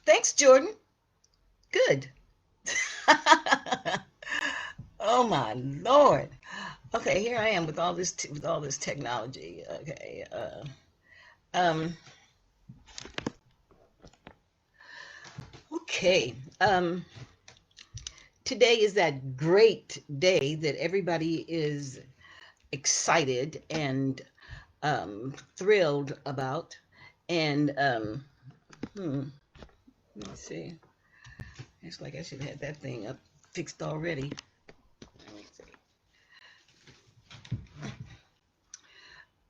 Thanks, Jordan. Good. Oh my Lord. Okay, here I am with all this with all this technology. Okay. Um. Okay. Today is that great day that everybody is excited and thrilled about. And let me see. It's like I should have had that thing up fixed already. Let me see.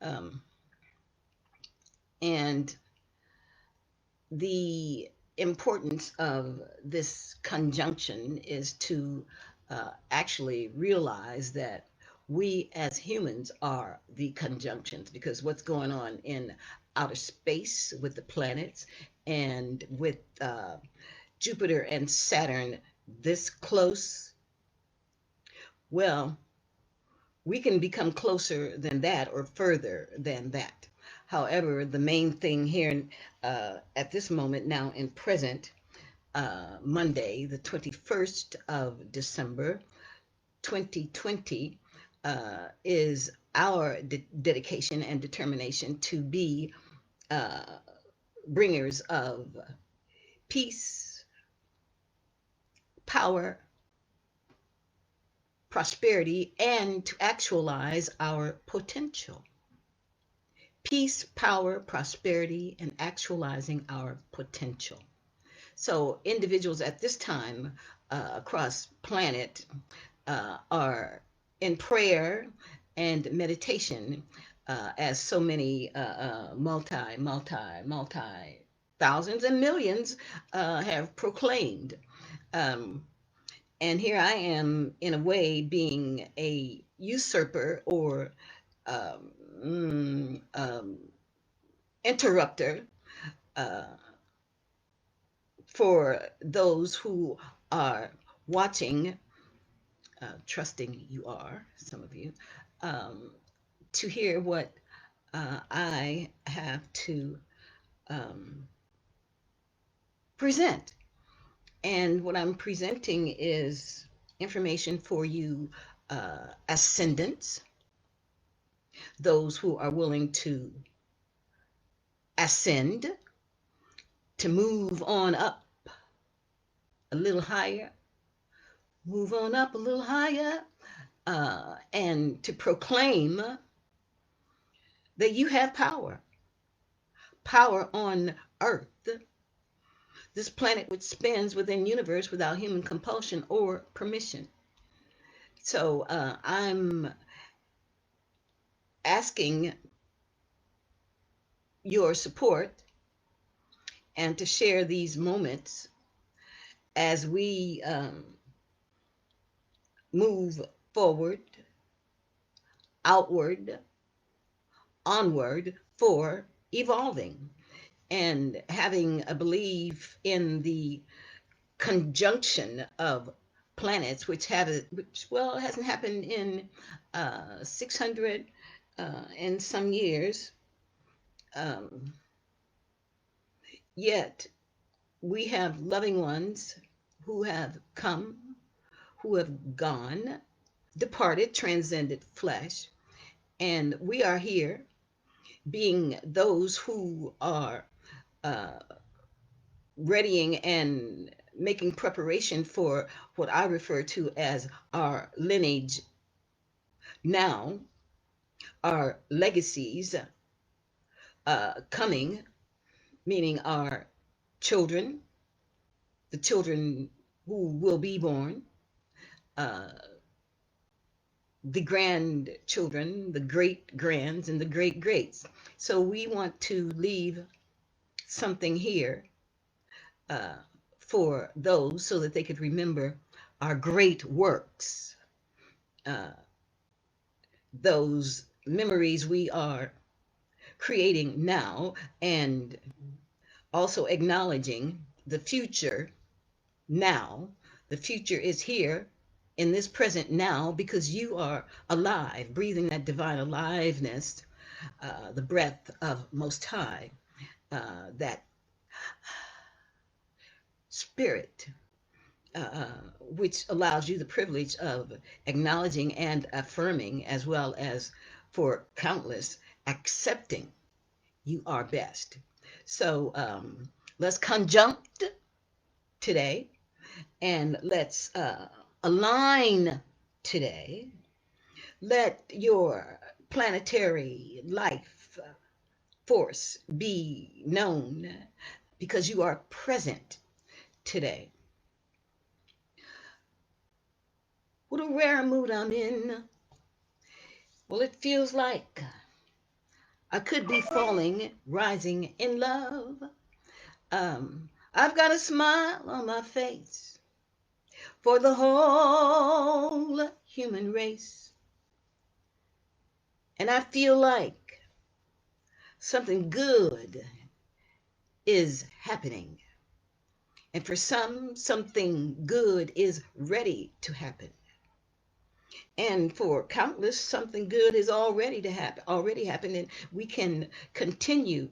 Um, and the importance of this conjunction is to actually realize that we as humans are the conjunctions, because what's going on in outer space with the planets and with Jupiter and Saturn this close, well, we can become closer than that or further than that. However, the main thing here at this moment, now in present, Monday, the 21st of December, 2020, is our dedication and determination to be uh, bringers of peace, power, prosperity, and to actualize our potential. Peace, power, prosperity, and actualizing our potential. So individuals at this time across planet are in prayer and meditation, as so many multi thousands and millions have proclaimed. Um, and here I am, in a way, being a usurper or um, interrupter uh, for those who are watching, trusting you are, some of you, um, to hear what I have to um, present. And what I'm presenting is information for you, ascendants, those who are willing to ascend, to move on up a little higher, move on up a little higher, and to proclaim that you have power, power on earth, this planet which spins within universe without human compulsion or permission. So I'm asking your support and to share these moments as we move forward, outward, onward for evolving and having a belief in the conjunction of planets, which have which well hasn't happened in 600 and some years, um, yet we have loving ones who have come, who have gone, departed, transcended flesh, and we are here being those who are uh, readying and making preparation for what I refer to as our lineage now, our legacies coming, meaning our children, the children who will be born, uh, the grandchildren, the great grands, and the great greats. So we want to leave something here uh, for those so that they could remember our great works, uh, those memories we are creating now, and also acknowledging the future now. The future is here in this present now because you are alive, breathing that divine aliveness, the breath of Most High, that spirit, which allows you the privilege of acknowledging and affirming, as well as for countless accepting you are best. So let's conjunct today and let's align today. Let your planetary life force be known because you are present today. What a rare mood I'm in. Well, it feels like I could be falling, rising in love. I've got a smile on my face for the whole human race. And I feel like something good is happening. And for some, something good is ready to happen. And for countless, something good is already happened, and we can continue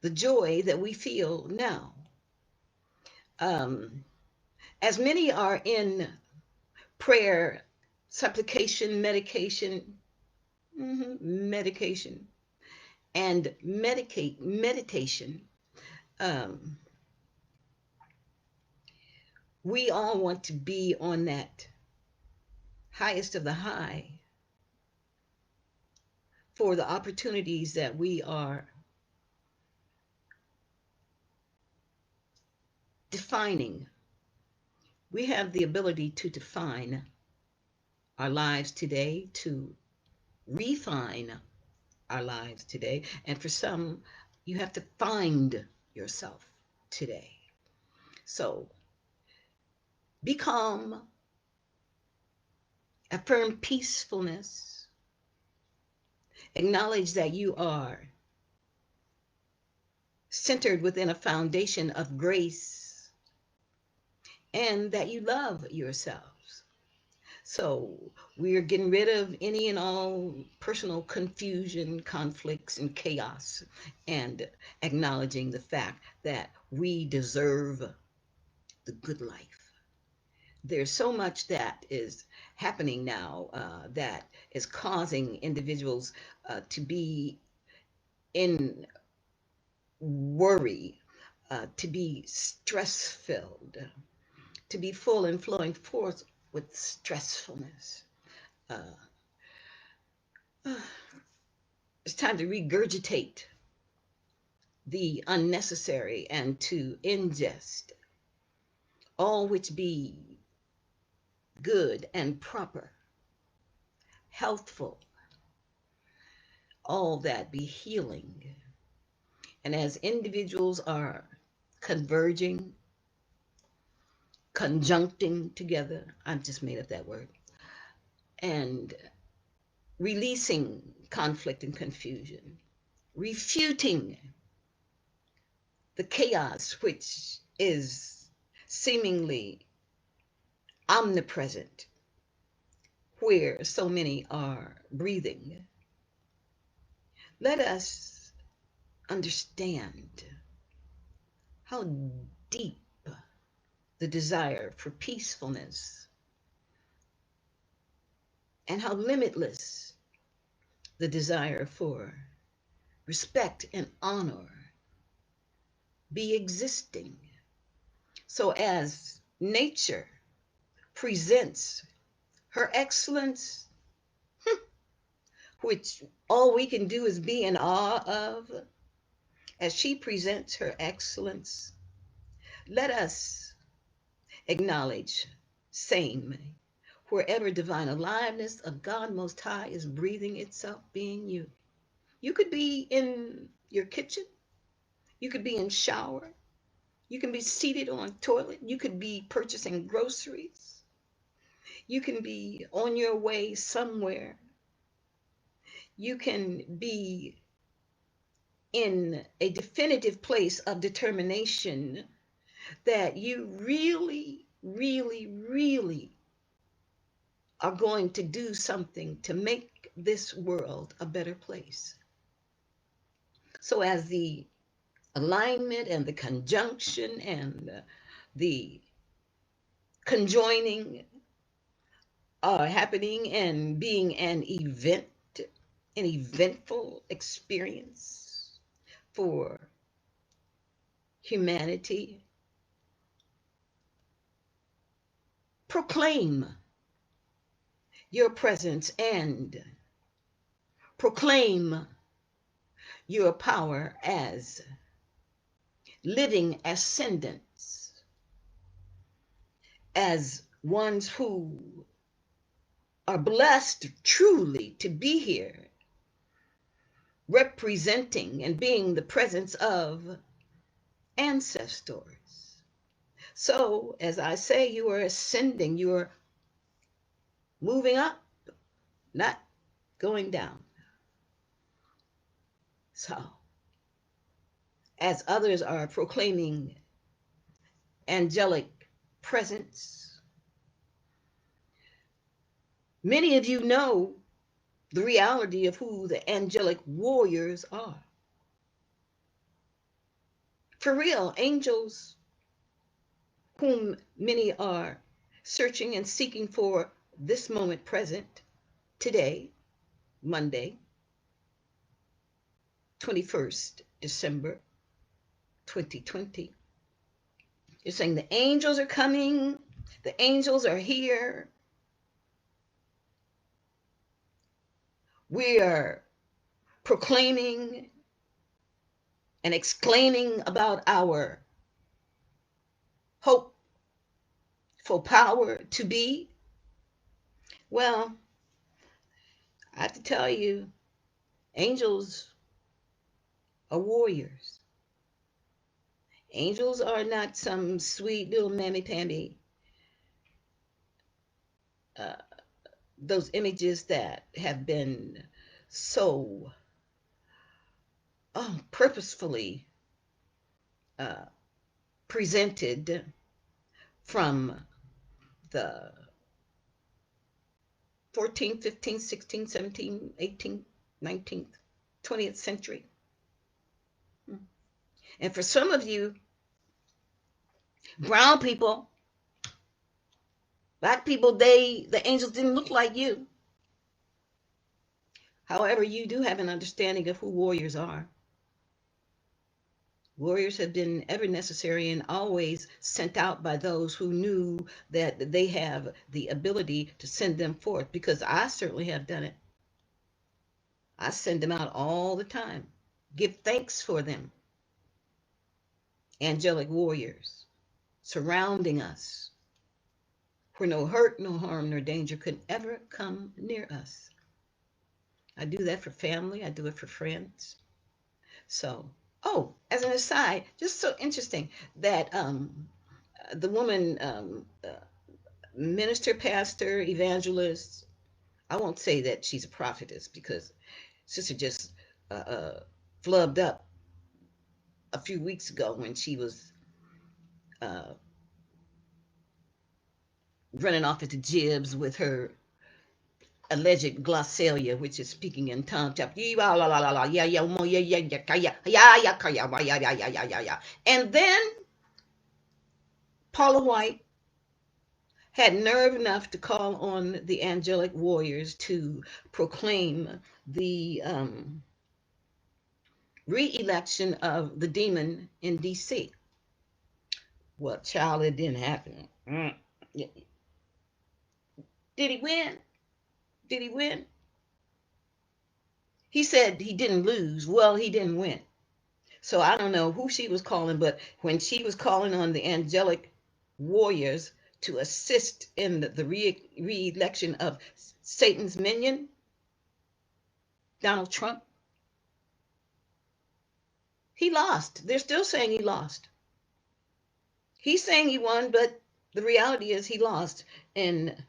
the joy that we feel now. Um, as many are in prayer, supplication, medication, and meditation, um, we all want to be on that highest of the high for the opportunities that we are defining. We have the ability to define our lives today, to refine our lives today. And for some, you have to find yourself today. So be calm, affirm peacefulness, acknowledge that you are centered within a foundation of grace and that you love yourselves. So we're getting rid of any and all personal confusion, conflicts, and chaos, and acknowledging the fact that we deserve the good life. There's so much that is happening now that is causing individuals to be in worry, to be stress filled, to be full and flowing forth with stressfulness. Uh, it's time to regurgitate the unnecessary and to ingest all which be good and proper, healthful, all that be healing. And as individuals are converging, conjuncting together, I've just made up that word, and releasing conflict and confusion, refuting the chaos which is seemingly omnipresent where so many are breathing. Let us understand how deep the desire for peacefulness and how limitless the desire for respect and honor be existing. So as nature presents her excellence, which all we can do is be in awe of, as she presents her excellence, let us acknowledge same wherever divine aliveness of God Most High is breathing itself, being you. You could be in your kitchen, you could be in shower, you can be seated on toilet, you could be purchasing groceries, you can be on your way somewhere, you can be in a definitive place of determination that you really, really, really are going to do something to make this world a better place. So as the alignment and the conjunction and the conjoining are happening and being an event, an eventful experience for humanity. Proclaim your presence and proclaim your power as living ascendants, as ones who are blessed truly to be here, representing and being the presence of ancestors. So, as I say, you are ascending, you are moving up, not going down. So, as others are proclaiming angelic presence, many of you know the reality of who the angelic warriors are. For real, angels whom many are searching and seeking for this moment present, today, Monday, 21st December 2020. You're saying the angels are coming, the angels are here. We are proclaiming and exclaiming about our hopeful power to be. Well, I have to tell you, angels are warriors. Angels are not some sweet little mammy-pammy, uh, those images that have been so purposefully uh, presented from the 14th, 15th, 16th, 17th, 18th, 19th, 20th century. And for some of you, brown people, black people, the angels didn't look like you. However, you do have an understanding of who warriors are. Warriors have been ever necessary and always sent out by those who knew that they have the ability to send them forth, because I certainly have done it. I send them out all the time. Give thanks for them. Angelic warriors surrounding us, where no hurt, no harm, nor danger could ever come near us. I do that for family. I do it for friends. So, oh, as an aside, just so interesting that the woman, minister, pastor, evangelist, I won't say that she's a prophetess because sister just flubbed up a few weeks ago when she was uh, running off into jibs with her alleged glossalia, which is speaking in tongues. And then Paula White had nerve enough to call on the angelic warriors to proclaim the re-election of the demon in DC. Well, child, it didn't happen. Did he win? Did he win? He said he didn't lose. Well, he didn't win. So I don't know who she was calling, but when she was calling on the angelic warriors to assist in the re-election of Satan's minion, Donald Trump, he lost. They're still saying he lost. He's saying he won, but the reality is he lost. And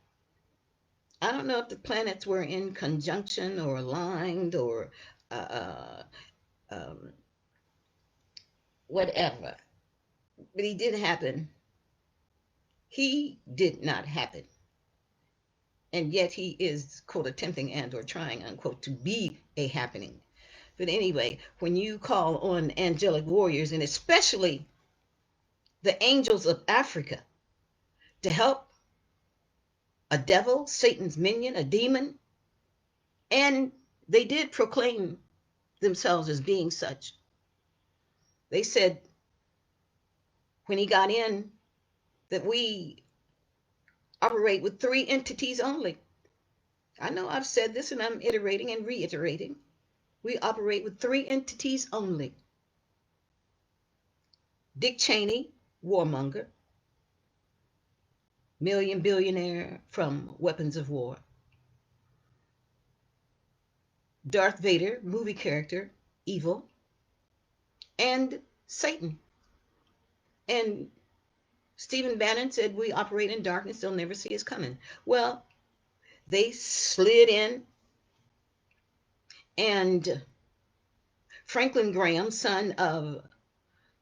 I don't know if the planets were in conjunction or aligned or uh, um, whatever. But he did happen. He did not happen. And yet he is, quote, attempting and or trying, unquote, to be a happening. But anyway, when you call on angelic warriors, and especially the angels of Africa, to help a devil, Satan's minion, a demon, and they did proclaim themselves as being such. They said when he got in that we operate with three entities only. I know I've said this and I'm iterating and reiterating. We operate with three entities only. Dick Cheney, warmonger, million billionaire from Weapons of War. Darth Vader, movie character, evil. And Satan. And Stephen Bannon said we operate in darkness, they'll never see us coming. Well, they slid in, and Franklin Graham, son of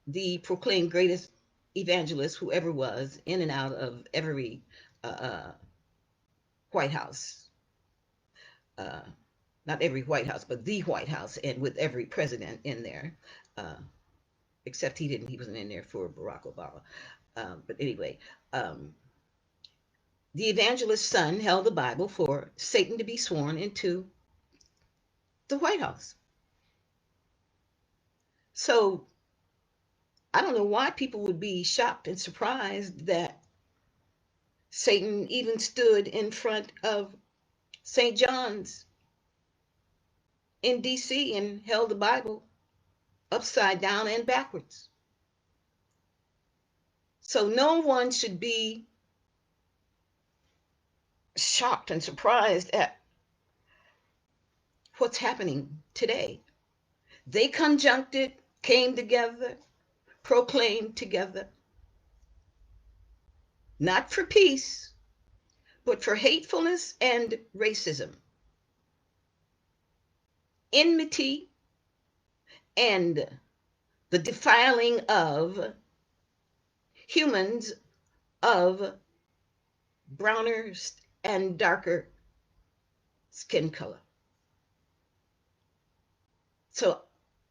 the proclaimed greatest evangelist who ever was, in and out of every White House, not every White House, but the White House, and with every president in there, except he wasn't in there for Barack Obama. But anyway, the evangelist's son held the Bible for Satan to be sworn into the White House. So I don't know why people would be shocked and surprised that Satan even stood in front of St. John's in DC and held the Bible upside down and backwards. So no one should be shocked and surprised at what's happening today. They conjuncted, came together, proclaimed together, not for peace, but for hatefulness and racism, enmity, and the defiling of humans of browner and darker skin color. So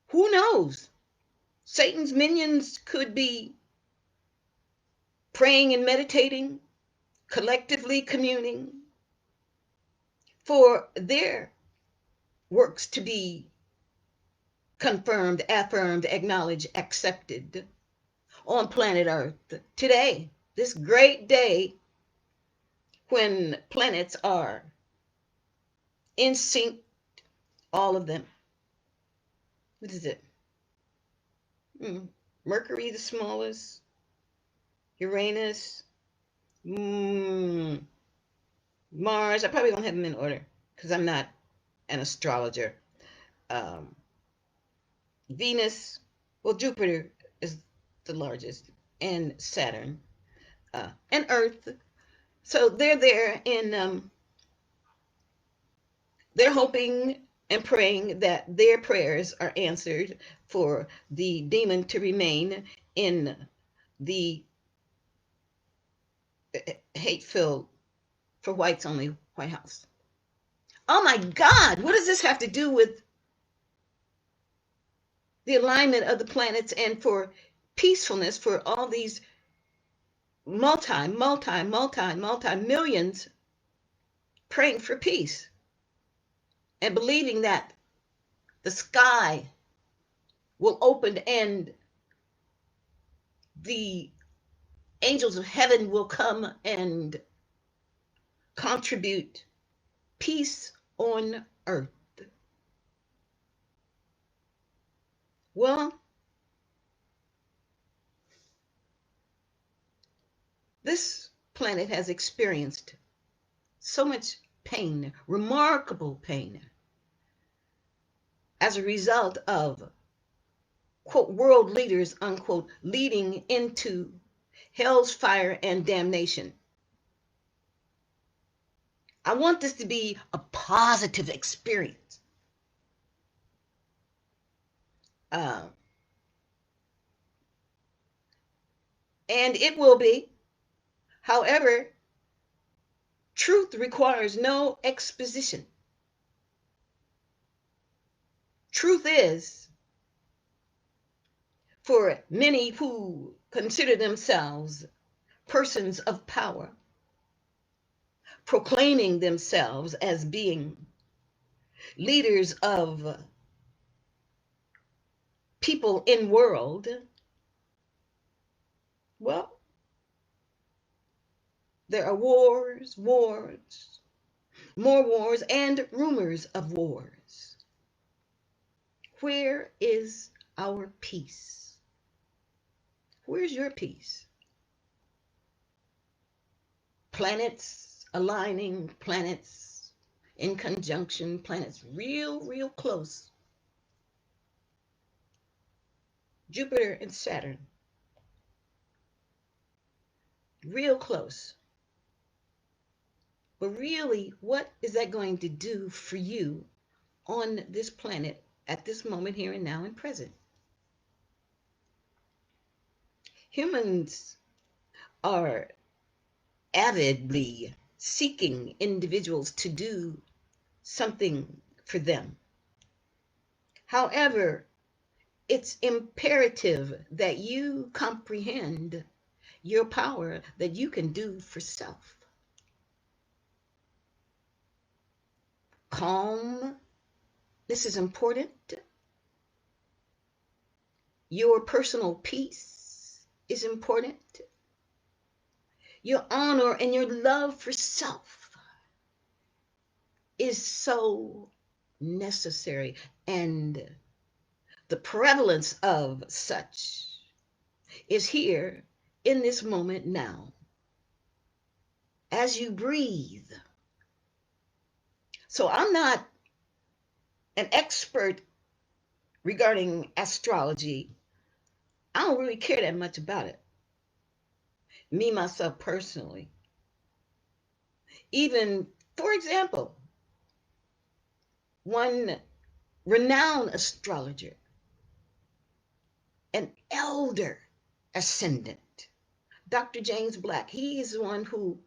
who knows? Satan's minions could be praying and meditating, collectively communing for their works to be confirmed, affirmed, acknowledged, accepted on planet Earth today, this great day when planets are in sync, all of them. What is it? Mercury, the smallest, Uranus, Mars. I probably don't have them in order because I'm not an astrologer. Venus, well, Jupiter is the largest, and Saturn, and Earth. So they're there, and they're hoping and praying that their prayers are answered for the demon to remain in the hate-filled, for whites only, White House. Oh my God, what does this have to do with the alignment of the planets and for peacefulness for all these multi millions praying for peace and believing that the sky will open and the angels of heaven will come and contribute peace on earth? Well, this planet has experienced so much pain, remarkable pain, as a result of, quote, world leaders, unquote, leading into hell's fire and damnation. I want this to be a positive experience. And it will be. However, truth requires no exposition. Truth is, for many who consider themselves persons of power, proclaiming themselves as being leaders of people in world, well, there are wars, more wars, and rumors of wars. Where is our peace? Where's your peace? Planets aligning, planets in conjunction, planets real close. Jupiter and Saturn, real close. But really, what is that going to do for you on this planet at this moment, here and now and present? Humans are avidly seeking individuals to do something for them. However, it's imperative that you comprehend your power that you can do for self. Calm, this is important. Your personal peace is important. Your honor and your love for self is so necessary, and the prevalence of such is here in this moment now as you breathe. So I'm not an expert regarding astrology. I don't really care that much about it, me myself personally. Even, for example, one renowned astrologer, an elder ascendant, Dr. James Black, he is the one who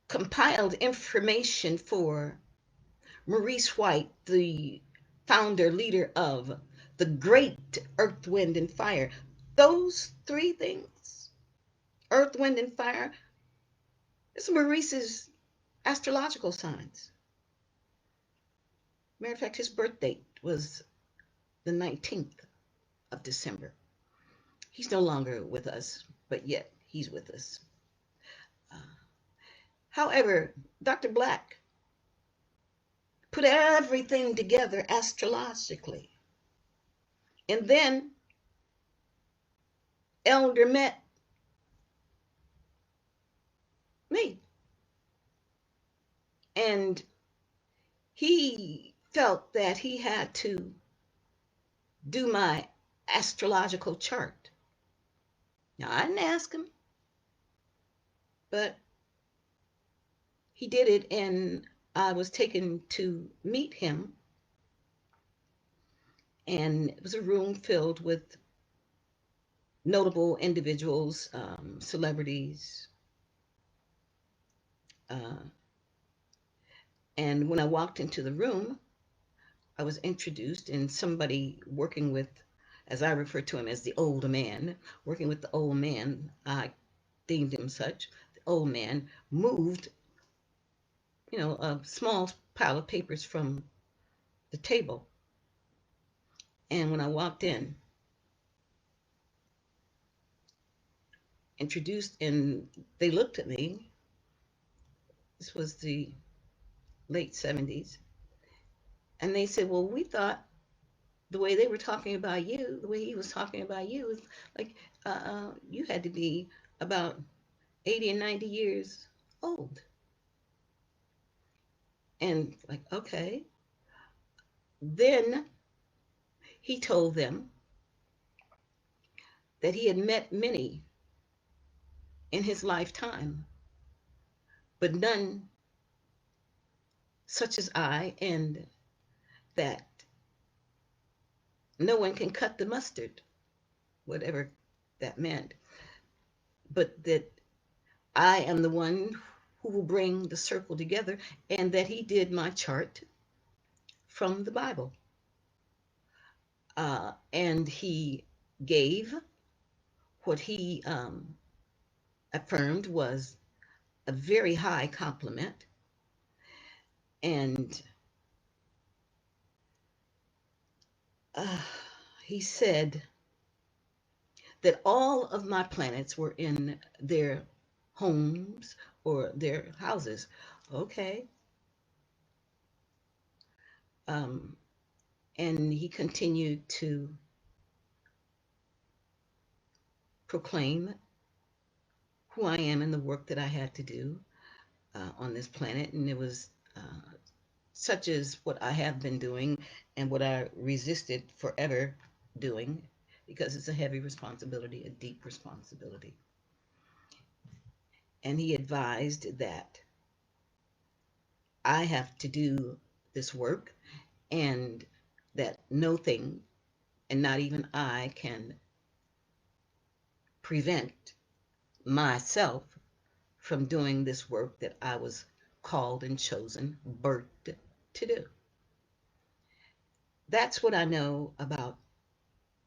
compiled information for Maurice White, the founder, leader of the great Earth, Wind, and Fire. Those three things, Earth, Wind, and Fire, it's Maurice's astrological signs. Matter of fact, his birth date was the 19th of December. He's no longer with us, but yet he's with us. Uh, However, Dr. Black put everything together astrologically. And then Elder met me. And he felt that he had to do my astrological chart. Now, I didn't ask him, but he did it, and I was taken to meet him. And it was a room filled with notable individuals, celebrities. Uh, and when I walked into the room, I was introduced, and somebody working with, as I refer to him as the old man, working with the old man, I deemed him such, the old man moved, a small pile of papers from the table. And when I walked in, introduced, and they looked at me, this was the late 70s, and they said, well, we thought the way they were talking about you, the way he was talking about you, was like you had to be about 80 and 90 years old. And like, okay. Then he told them that he had met many in his lifetime, but none such as I, and that no one can cut the mustard, whatever that meant, but that I am the one who will bring the circle together, and that he did my chart from the Bible. And he gave what he affirmed was a very high compliment. And uh, he said that all of my planets were in their homes or their houses. Okay. Um, and he continued to proclaim who I am and the work that I had to do on this planet. And it was such as what I have been doing and what I resisted forever doing, because it's a heavy responsibility, a deep responsibility. And he advised that I have to do this work and that nothing, and not even I, can prevent myself from doing this work that I was called and chosen, birthed to do. That's what I know about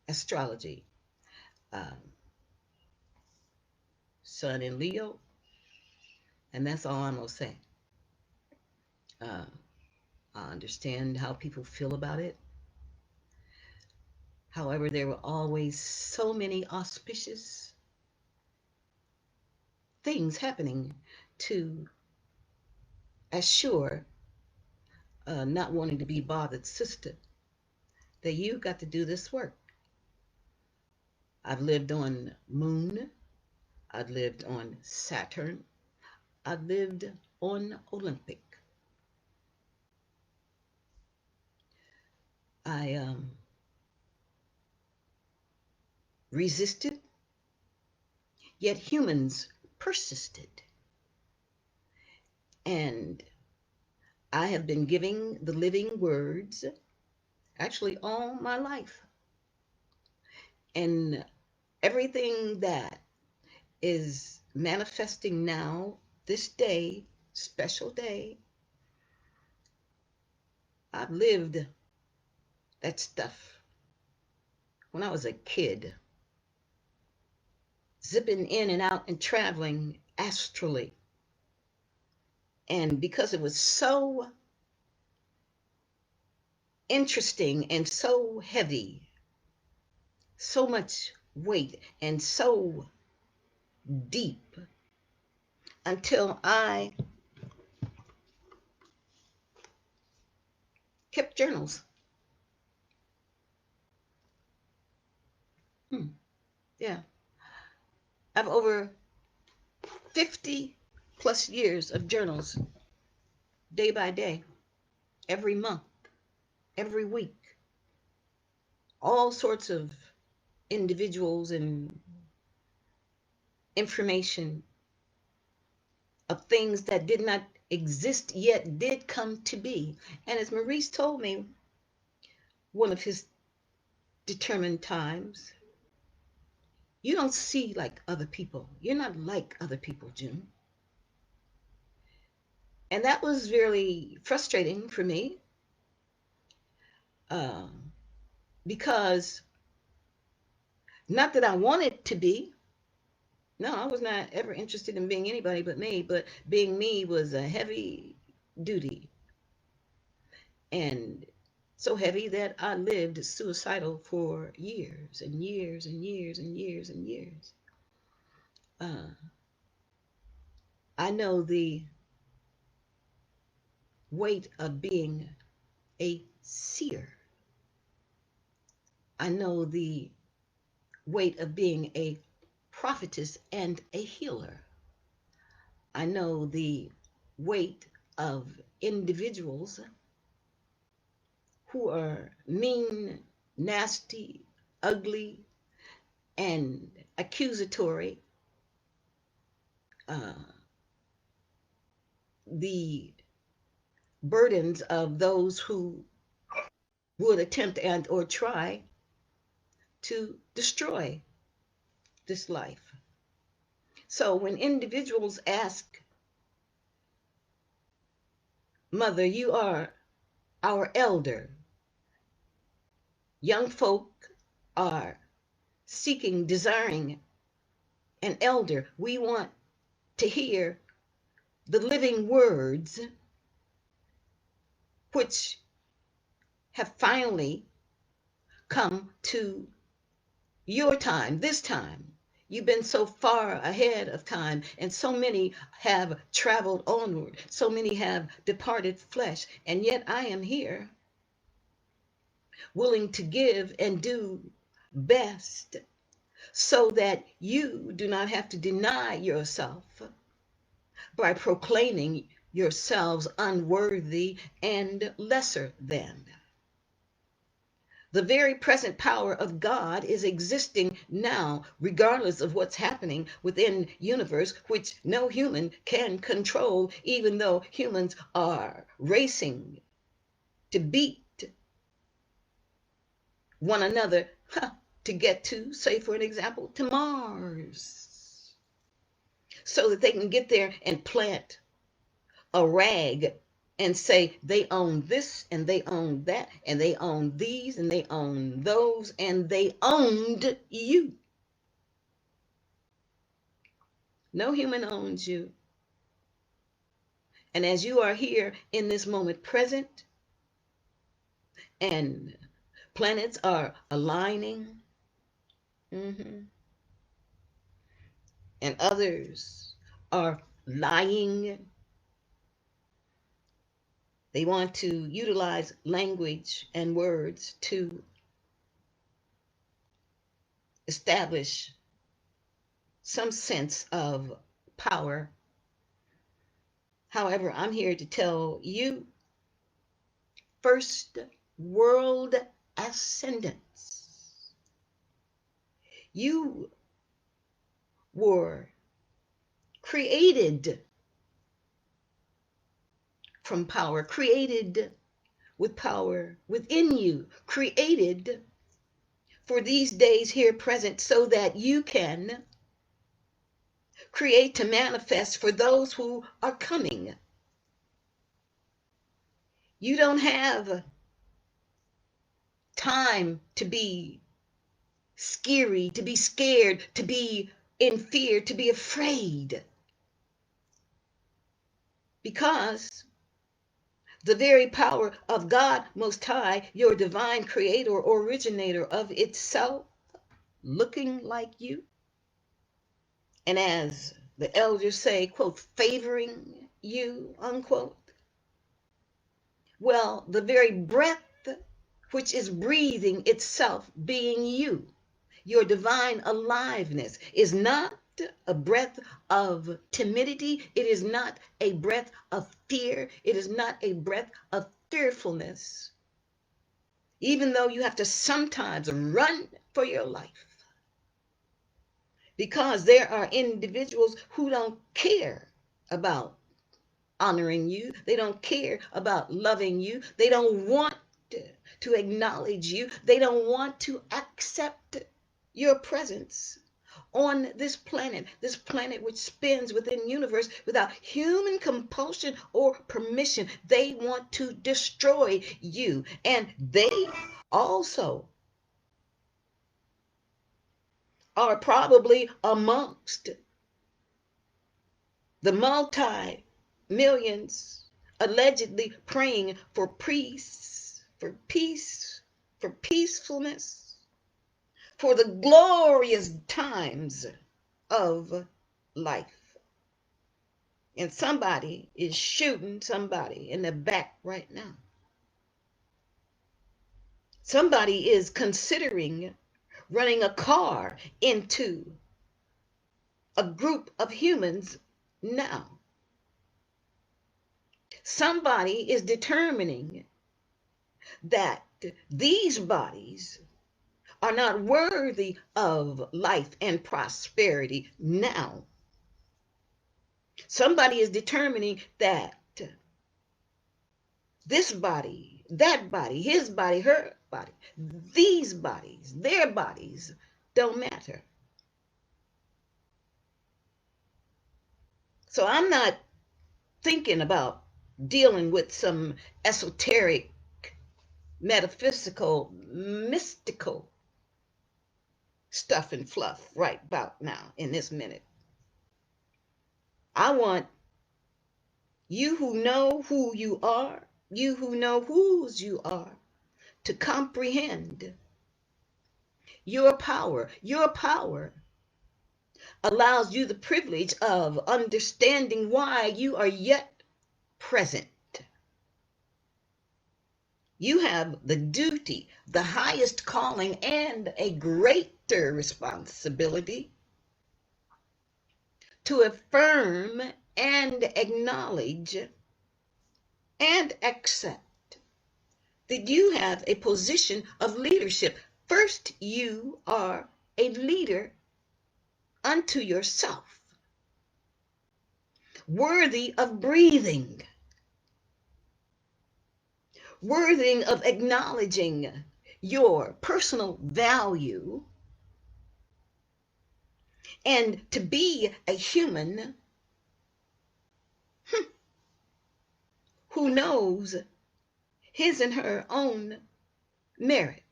astrology. Um, Sun in Leo, and that's all I'm going to say. Uh, I understand how people feel about it. However, there were always so many auspicious things happening to assure not wanting to be bothered sister that you got to do this work. I've lived on Moon. I've lived on Saturn. I've lived on Olympic. I resisted, yet humans persisted. And I have been giving the living words actually all my life. And everything that is manifesting now, this day, special day, I've lived that stuff when I was a kid, zipping in and out and traveling astrally. And because it was so interesting and so heavy, so much weight and so deep, until I kept journals. Yeah. I've over 50 plus years of journals, day by day, every month, every week. All sorts of individuals and information of things that did not exist yet did come to be. And as Maurice told me, one of his determined times, you don't see like other people. You're not like other people, June. And that was really frustrating for me, um, because not that I wanted to be. No, I was not ever interested in being anybody but me, but being me was a heavy duty, and so heavy that I lived suicidal for years and years and years and years and years. Uh, I know the weight of being a seer. I know the weight of being a prophetess and a healer. I know the weight of individuals who are mean, nasty, ugly, and accusatory. Uh, the burdens of those who would attempt and or try to destroy this life. So when individuals ask, Mother, you are our elder. Young folk are seeking, desiring an elder. We want to hear the living words which have finally come to your time, this time. You've been so far ahead of time, and so many have traveled onward. So many have departed flesh, and yet I am here, willing to give and do best so that you do not have to deny yourself by proclaiming yourselves unworthy and lesser than. The very present power of God is existing now, regardless of what's happening within universe, which no human can control, even though humans are racing to beat one another to get to, say for an example, to Mars, so that they can get there and plant a rag and say they own this and they own that and they own these and they own those and they owned you. No human owns you. And as you are here in this moment present and planets are aligning, and others are lying, they want to utilize language and words to establish some sense of power. However, I'm here to tell you, First World Ascendants, you were created from power, created with power within you, created for these days here present so that you can create to manifest for those who are coming. You don't have time to be scary, to be scared, to be in fear, to be afraid. Because the very power of God Most High, your divine creator, originator of itself, looking like you, and as the elders say, quote, favoring you, unquote. Well, the very breath which is breathing itself being you, your divine aliveness, is not a breath of timidity. It is not a breath of fear. It is not a breath of fearfulness. Even though you have to sometimes run for your life, because there are individuals who don't care about honoring you. They don't care about loving you. They don't want to acknowledge you. They don't want to accept your presence on this planet which spins within universe without human compulsion or permission. They want to destroy you. And they also are probably amongst the multi millions allegedly praying for peace, for peacefulness, for the glorious times of life. And somebody is shooting somebody in the back right now. Somebody is considering running a car into a group of humans now. Somebody is determining that these bodies are not worthy of life and prosperity now. Somebody is determining that this body, that body, his body, her body, these bodies, their bodies don't matter. So I'm not thinking about dealing with some esoteric metaphysical, mystical stuff and fluff right about now in this minute. I want you who know who you are, you who know whose you are, to comprehend your power. Your power allows you the privilege of understanding why you are yet present. You have the duty, the highest calling, and a greater responsibility to affirm and acknowledge and accept that you have a position of leadership. First, you are a leader unto yourself, worthy of breathing, worthy of acknowledging your personal value, and to be a human who knows his and her own merit.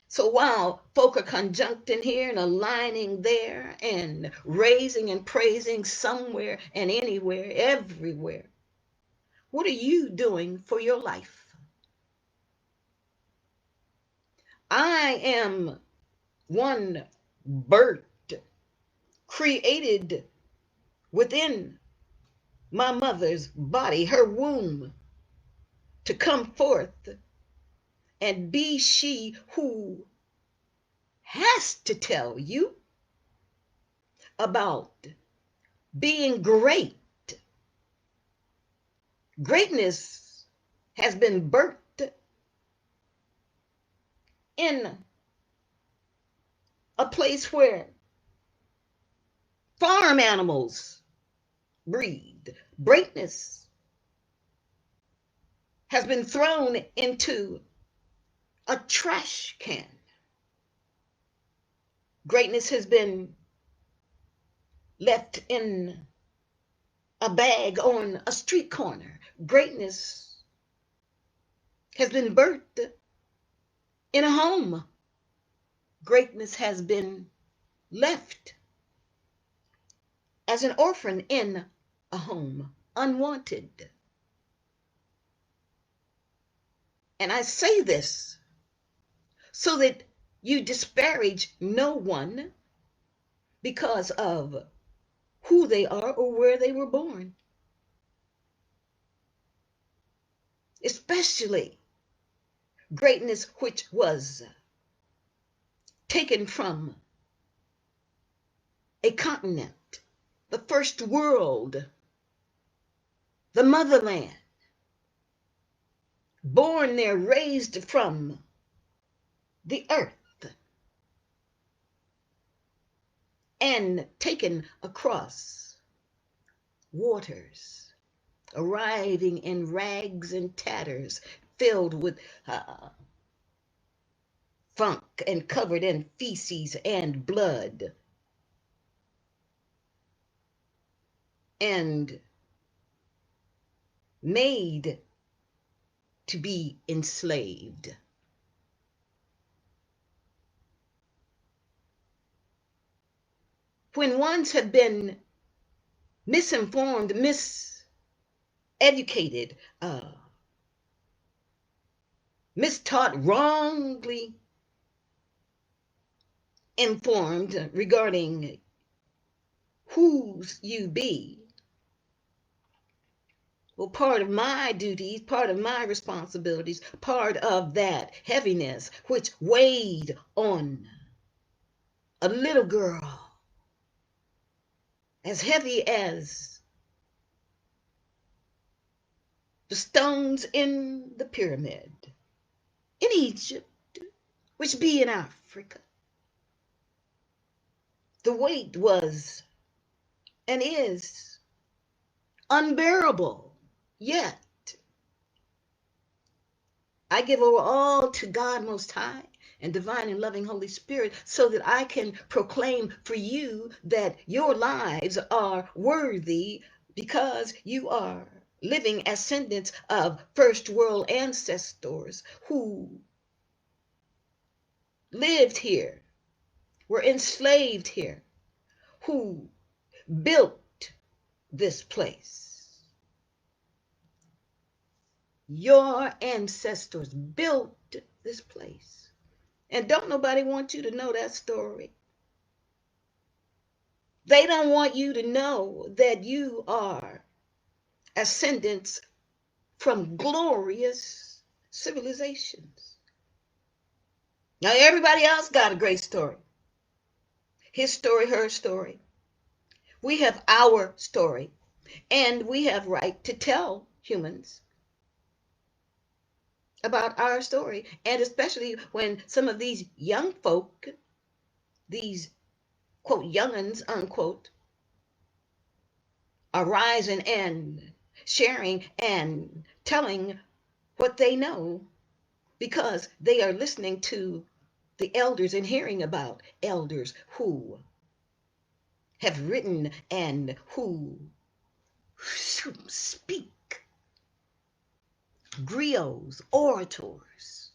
So while folk are conjuncting here and aligning there and raising and praising somewhere and anywhere, everywhere, what are you doing for your life? I am one bird created within my mother's body, her womb, to come forth and be she who has to tell you about being great. Greatness has been birthed in a place where farm animals breed. Greatness has been thrown into a trash can. Greatness has been left in a bag on a street corner. Greatness has been birthed in a home. Greatness has been left as an orphan in a home, unwanted. And I say this so that you disparage no one because of who they are or where they were born. Especially greatness which was taken from a continent, the first world, the motherland, born there, raised from the earth, and taken across waters, arriving in rags and tatters, filled with funk and covered in feces and blood, and made to be enslaved. When ones have been misinformed, miseducated, mistaught, wrongly informed regarding whose you be, well, part of my duties, part of my responsibilities, part of that heaviness which weighed on a little girl as heavy as the stones in the pyramid in Egypt, which be in Africa. The weight was and is unbearable, yet I give over all to God Most High and divine and loving Holy Spirit so that I can proclaim for you that your lives are worthy because you are living ascendants of First World Ancestors who lived here, were enslaved here, who built this place. Your ancestors built this place. And don't nobody want you to know that story. They don't want you to know that you are ascendants from glorious civilizations. Now, everybody else got a great story. His story, her story. We have our story, and we have right to tell humans about our story. And especially when some of these young folk, these quote young'uns unquote, are rising and sharing and telling what they know because they are listening to the elders and hearing about elders who have written and who speak, griots, orators,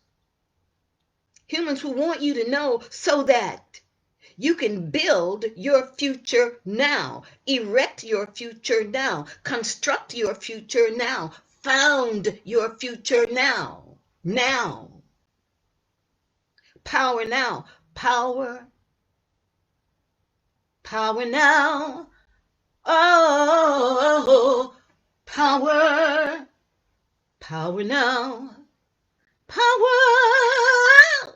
humans who want you to know so that you can build your future now, erect your future now, construct your future now, found your future now. Now. Power now. Power. Power now. Oh, power. Power now. Power.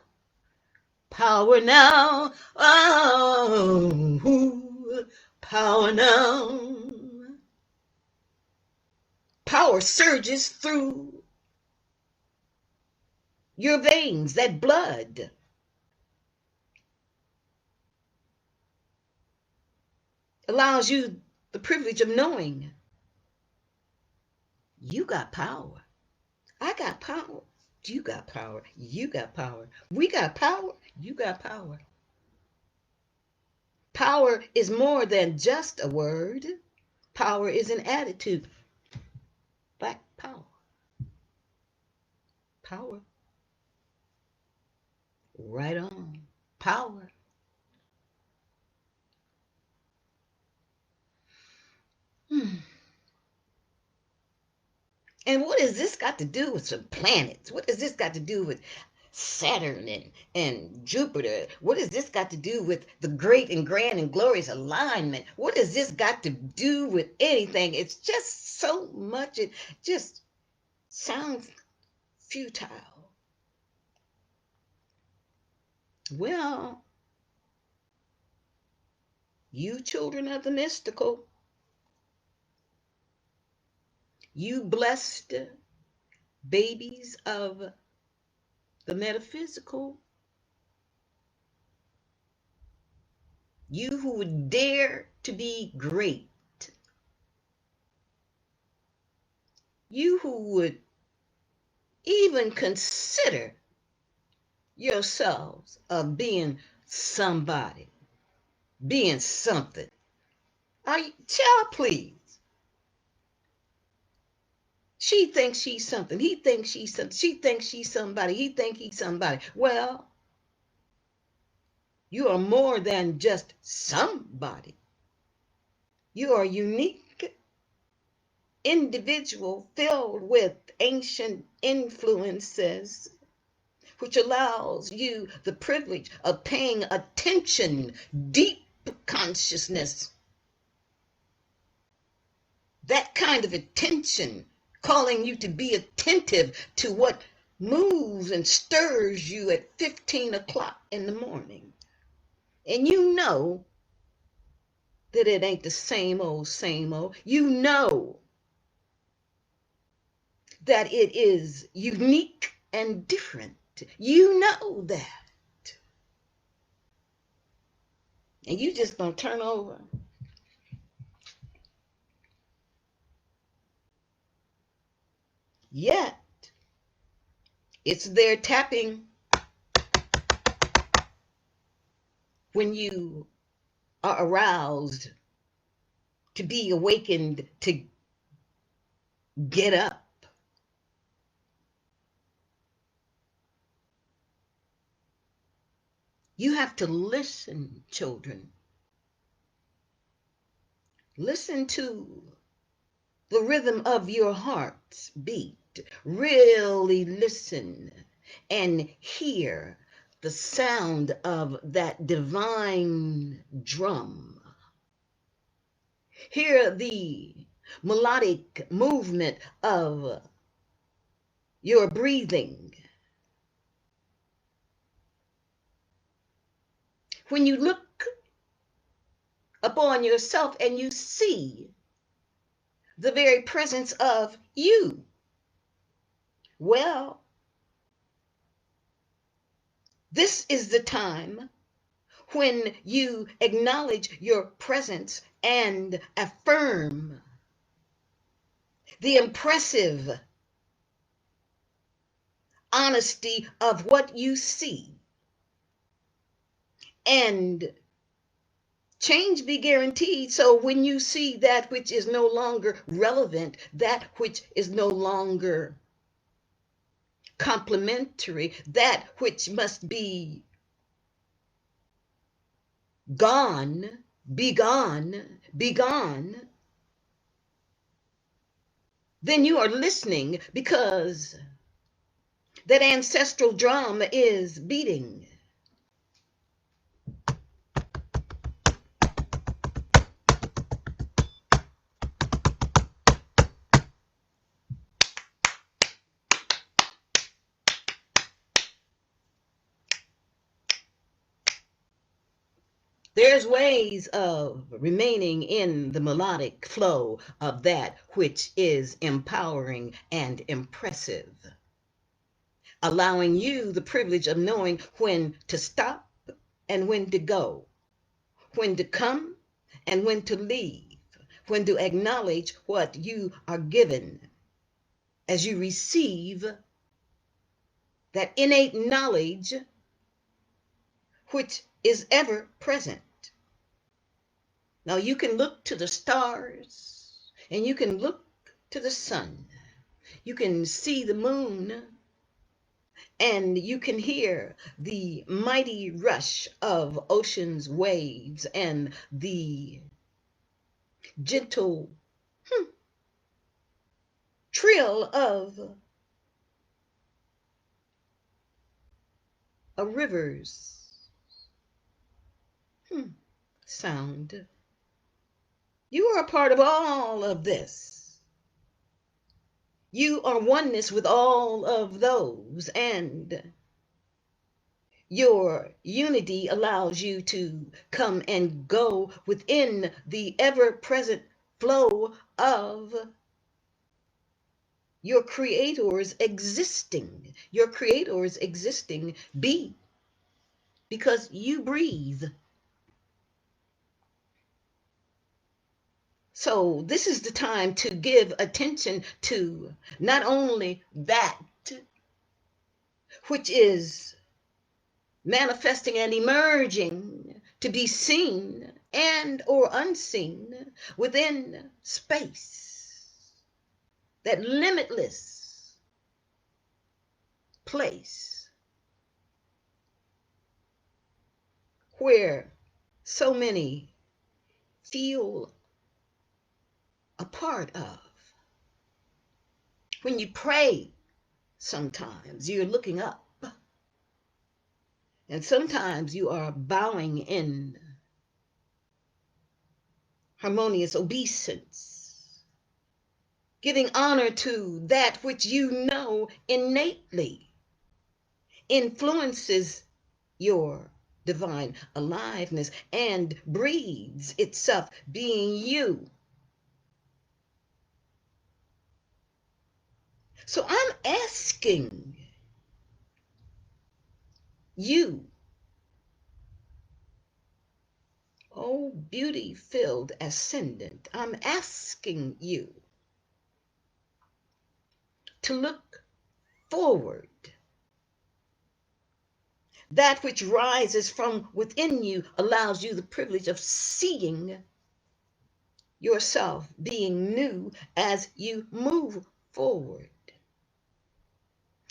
Power now. Oh, power now. Power surges through your veins, that blood. Allows you the privilege of knowing you got power. I got power. You got power. You got power. We got power. You got power. Power is more than just a word. Power is an attitude. Black power. Power. Right on. Power. And what has this got to do with some planets? What has this got to do with Saturn and Jupiter? What has this got to do with the great and grand and glorious alignment? What has this got to do with anything? It's just so much. It just sounds futile. Well, you children of the mystical, you blessed babies of the metaphysical, you who would dare to be great, you who would even consider yourselves of being somebody, being something. Are you, child, please. She thinks she's something. He thinks she's something. She thinks she's somebody. He thinks he's somebody. Well, you are more than just somebody. You are a unique individual filled with ancient influences, which allows you the privilege of paying attention, deep consciousness. That kind of attention, calling you to be attentive to what moves and stirs you at 15 o'clock in the morning. And you know that it ain't the same old, same old. You know that it is unique and different. You know that. And you just don't turn over. Yet, it's there tapping when you are aroused to be awakened to Get up. You have to listen, children. Listen to the rhythm of your heart's beat. Really listen and hear the sound of that divine drum. Hear the melodic movement of your breathing. When you look upon yourself and you see the very presence of you, well, this is the time when you acknowledge your presence and affirm the impressive honesty of what you see. And change be guaranteed. So when you see that which is no longer relevant, that which is no longer complementary, that which must be gone, be gone, be gone, then you are listening because that ancestral drum is beating. There's ways of remaining in the melodic flow of that which is empowering and impressive, allowing you the privilege of knowing when to stop and when to go, when to come and when to leave, when to acknowledge what you are given as you receive that innate knowledge which is ever present. Now you can look to the stars and you can look to the sun. You can see the moon and you can hear the mighty rush of ocean's waves and the gentle trill of a river's sound. You are a part of all of this. You are oneness with all of those, and your unity allows you to come and go within the ever-present flow of your creator's existing. Your creator's existing be because you breathe. So this is the time to give attention to not only that which is manifesting and emerging to be seen and or unseen within space, that limitless place where so many feel a part of. When you pray, sometimes you're looking up, and sometimes you are bowing in harmonious obeisance, giving honor to that which you know innately influences your divine aliveness and breathes itself being you. So I'm asking you, oh beauty-filled ascendant, I'm asking you to look forward. That which rises from within you allows you the privilege of seeing yourself being new as you move forward.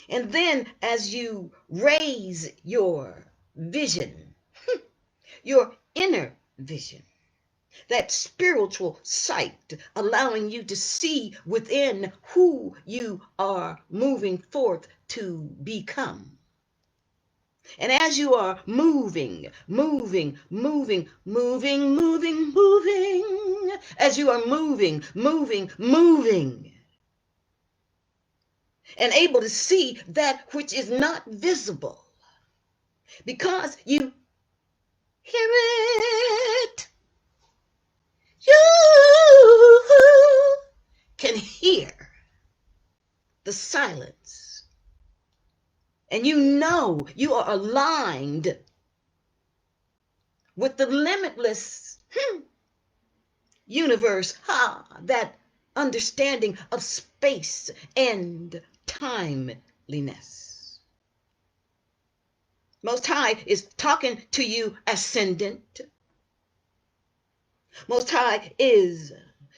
And then as you raise your vision, your inner vision, that spiritual sight, allowing you to see within who you are moving forth to become. And as you are moving, as you are moving, and able to see that which is not visible, because you hear it, you can hear the silence, and you know you are aligned with the limitless universe, that understanding of space and timeliness. Most High is talking to you, ascendant. Most High is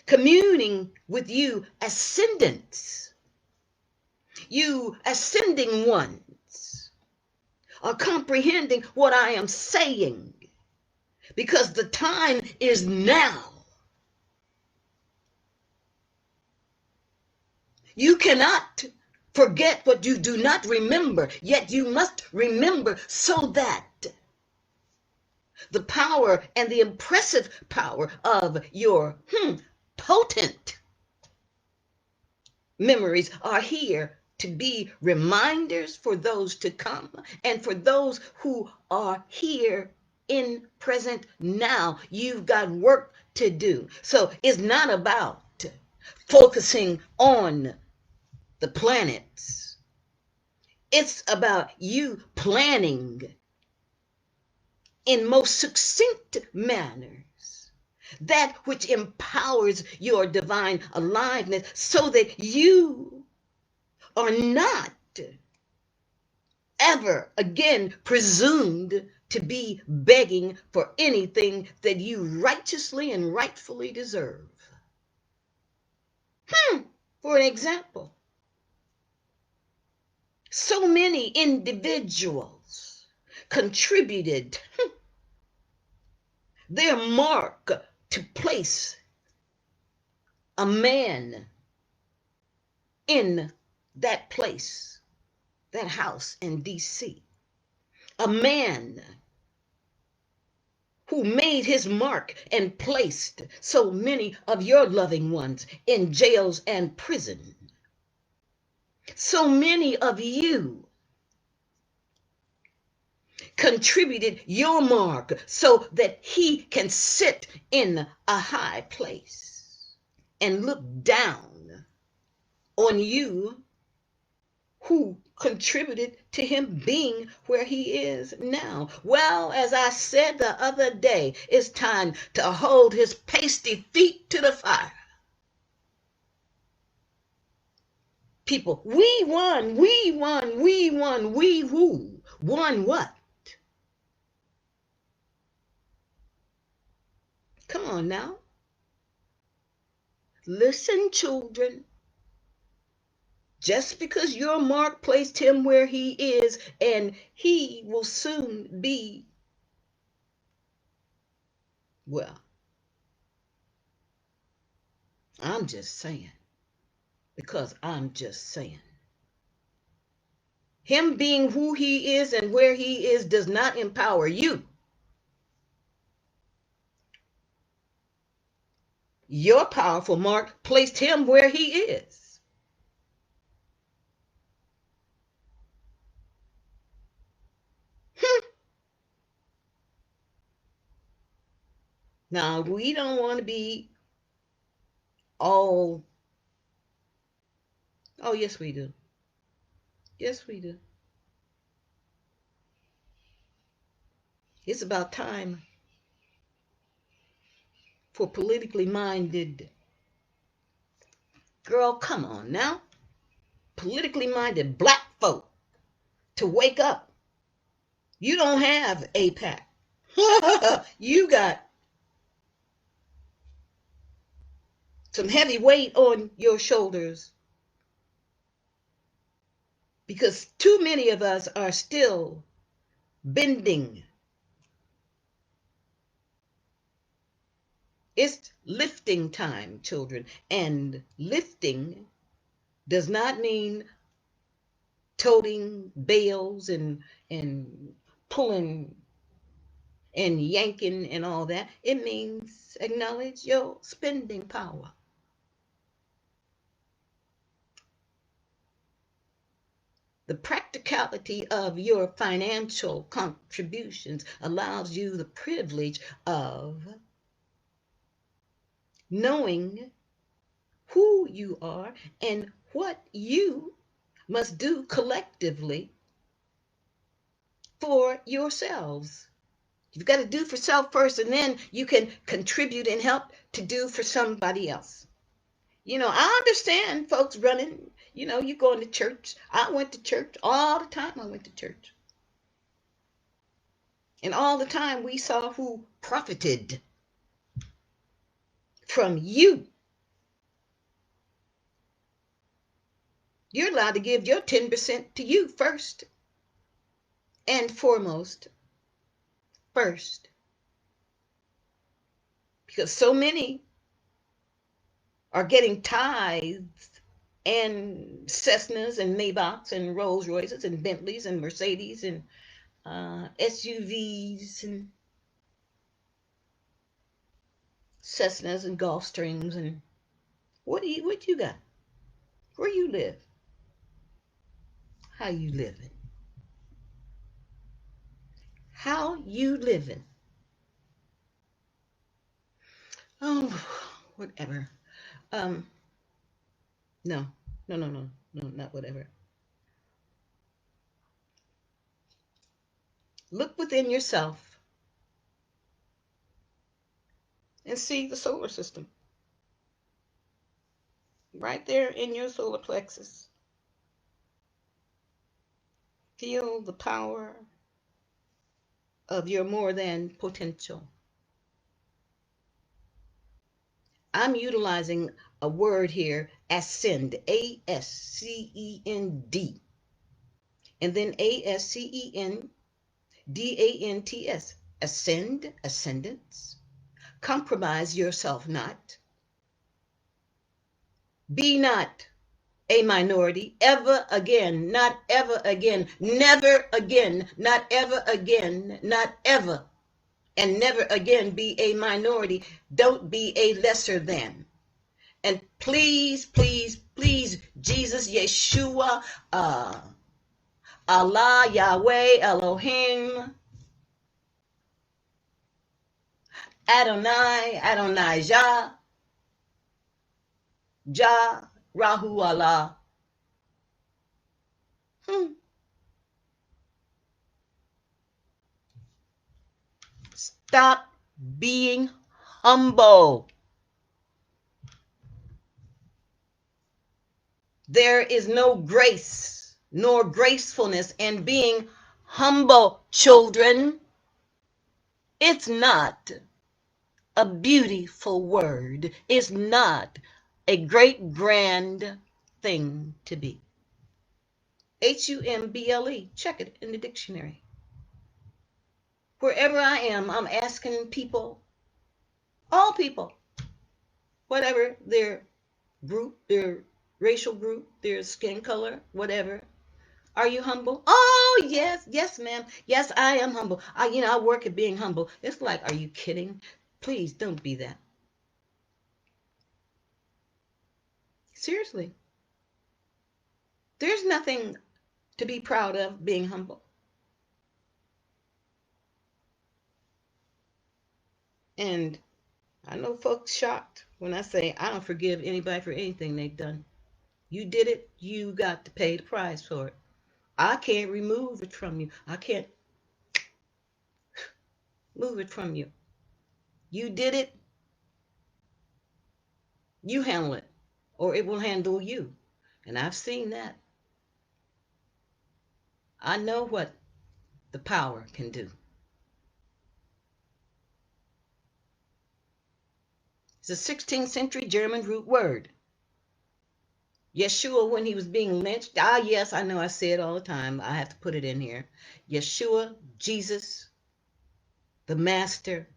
communing with you, ascendants. You ascending ones are comprehending what I am saying, because the time is now. You cannot forget what you do not remember, yet you must remember, so that the power and the impressive power of your potent memories are here to be reminders for those to come, and for those who are here in present now. You've got work to do. So it's not about focusing on the planets. It's about you planning in most succinct manners that which empowers your divine aliveness, so that you are not ever again presumed to be begging for anything that you righteously and rightfully deserve. For an example, so many individuals contributed their mark to place a man in that place, that house in DC. A man who made his mark and placed so many of your loving ones in jails and prison. So many of you contributed your mark so that he can sit in a high place and look down on you who contributed to him being where he is now. Well, as I said the other day, it's time to hold his pasty feet to the fire. People, we won, we who? Won what? Come on now. Listen, children. Just because your mark placed him where he is, and he will soon be, well, I'm just saying, because I'm just saying. Him being who he is and where he is does not empower you. Your powerful mark placed him where he is. Now, we don't want to be all, oh, yes, we do. Yes, we do. It's about time for politically minded, girl, come on now, politically minded black folk to wake up. You don't have APAC. You got some heavy weight on your shoulders, because too many of us are still bending. It's lifting time, children, and lifting does not mean toting bales and pulling and yanking and all that. It means acknowledge your spending power. The practicality of your financial contributions allows you the privilege of knowing who you are and what you must do collectively for yourselves. You've got to do for self first, and then you can contribute and help to do for somebody else. I understand folks running, you going to church. I went to church all the time. I went to church. And all the time we saw who profited from you. You're allowed to give your 10% to you first and foremost. First. Because so many are getting tithes and Cessnas and Maybachs and Rolls Royces and Bentleys and Mercedes and SUVs and Cessnas and Gulfstreams. And what you got? Where you live? How you living? How you living? Oh, whatever. Um, no, no, not whatever. Look within yourself and see the solar system right there in your solar plexus. Feel the power of your more than potential. I'm utilizing a word here, ascend, ASCEND, and then ASCENDANTS, ascend, ascendants. Compromise yourself not. Be not a minority ever again, not ever again, never again, not ever again, not ever, and never again be a minority. Don't be a lesser than. And please, please, please, Jesus, Yeshua, Allah, Yahweh, Elohim, Adonai, Adonai, Jah, Rahu Allah. Stop being humble. There is no grace nor gracefulness in being humble, children. It's not a beautiful word. It's not a great, grand thing to be. HUMBLE. Check it in the dictionary. Wherever I am, I'm asking people, all people, whatever their group, their racial group, their skin color, whatever. Are you humble? Oh, yes, yes, ma'am. Yes, I am humble. I work at being humble. It's like, are you kidding? Please don't be that. Seriously. There's nothing to be proud of being humble. And I know folks shocked when I say I don't forgive anybody for anything they've done. You did it, you got to pay the price for it. I can't remove it from you. I can't move it from you. You did it, you handle it, or it will handle you. And I've seen that. I know what the power can do. It's a 16th century German root word. Yeshua, when he was being lynched, yes, I know I say it all the time. I have to put it in here. Yeshua, Jesus, the Master,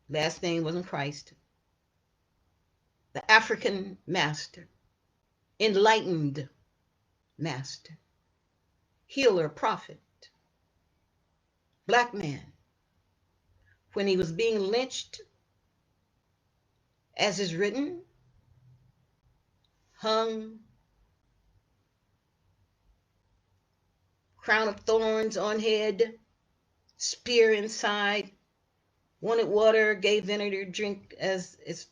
last name wasn't Christ, the African Master, enlightened Master, healer, prophet, black man. When he was being lynched, as is written, hung, crown of thorns on head, spear inside, wanted water, gave vinegar drink, as it's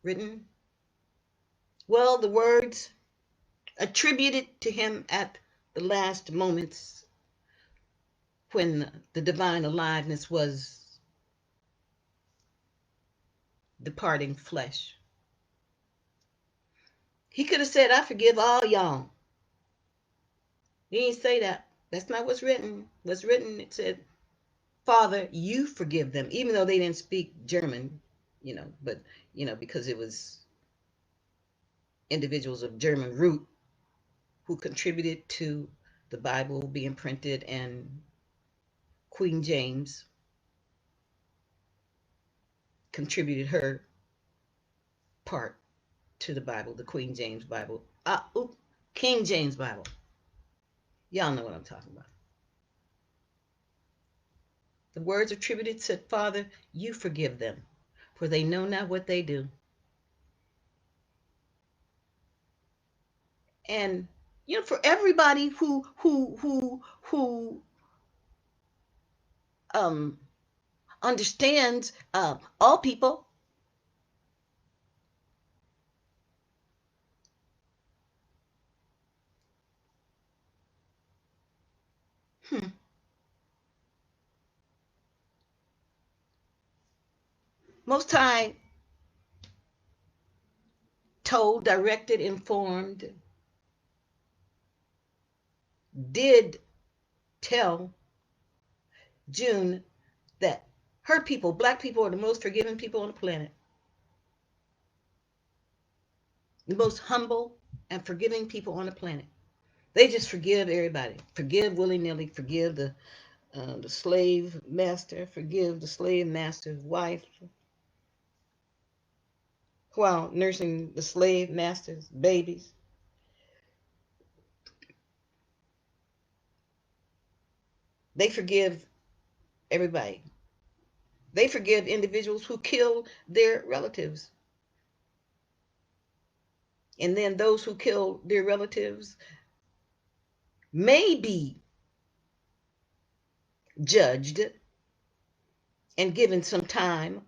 written. Well, the words attributed to him at the last moments when the divine aliveness was departing flesh. He could have said, I forgive all y'all. He didn't say that. That's not what's written. What's written, it said, Father, you forgive them, even though they didn't speak German, but, because it was individuals of German root who contributed to the Bible being printed, and Queen James contributed her part to the Bible, the Queen James Bible. King James Bible. Y'all know what I'm talking about. The words attributed said, Father, you forgive them, for they know not what they do. And for everybody who understands all people, Most High told, directed, informed, did tell June that her people, black people, are the most forgiving people on the planet. The most humble and forgiving people on the planet. They just forgive everybody. Forgive willy-nilly. Forgive the slave master. Forgive the slave master's wife while nursing the slave master's babies. They forgive everybody. They forgive individuals who kill their relatives. And then those who kill their relatives may be judged and given some time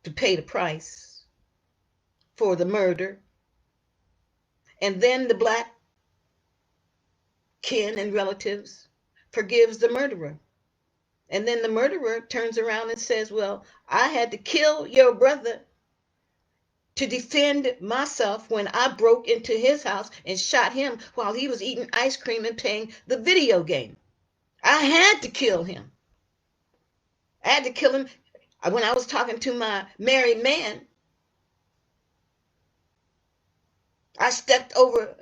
to pay the price for the murder. And then the black kin and relatives forgives the murderer. And then the murderer turns around and says, well, I had to kill your brother to defend myself when I broke into his house and shot him while he was eating ice cream and playing the video game. I had to kill him. I had to kill him. When I was talking to my married man, I stepped over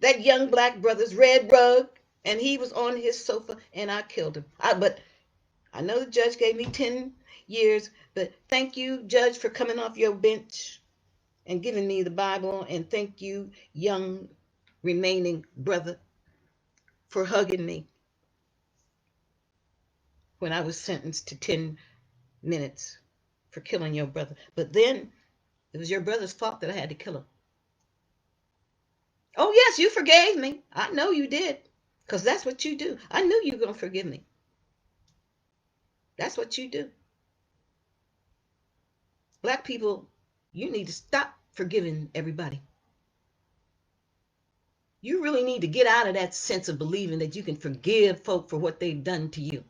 that young black brother's red rug, and he was on his sofa, and I killed him. But I know the judge gave me 10 years, but thank you, judge, for coming off your bench and giving me the Bible, and thank you, young remaining brother, for hugging me when I was sentenced to 10 minutes for killing your brother. But then it was your brother's fault that I had to kill him. Oh, yes, you forgave me. I know you did, because that's what you do. I knew you were going to forgive me. That's what you do. Black people, you need to stop forgiving everybody. You really need to get out of that sense of believing that you can forgive folk for what they've done to you.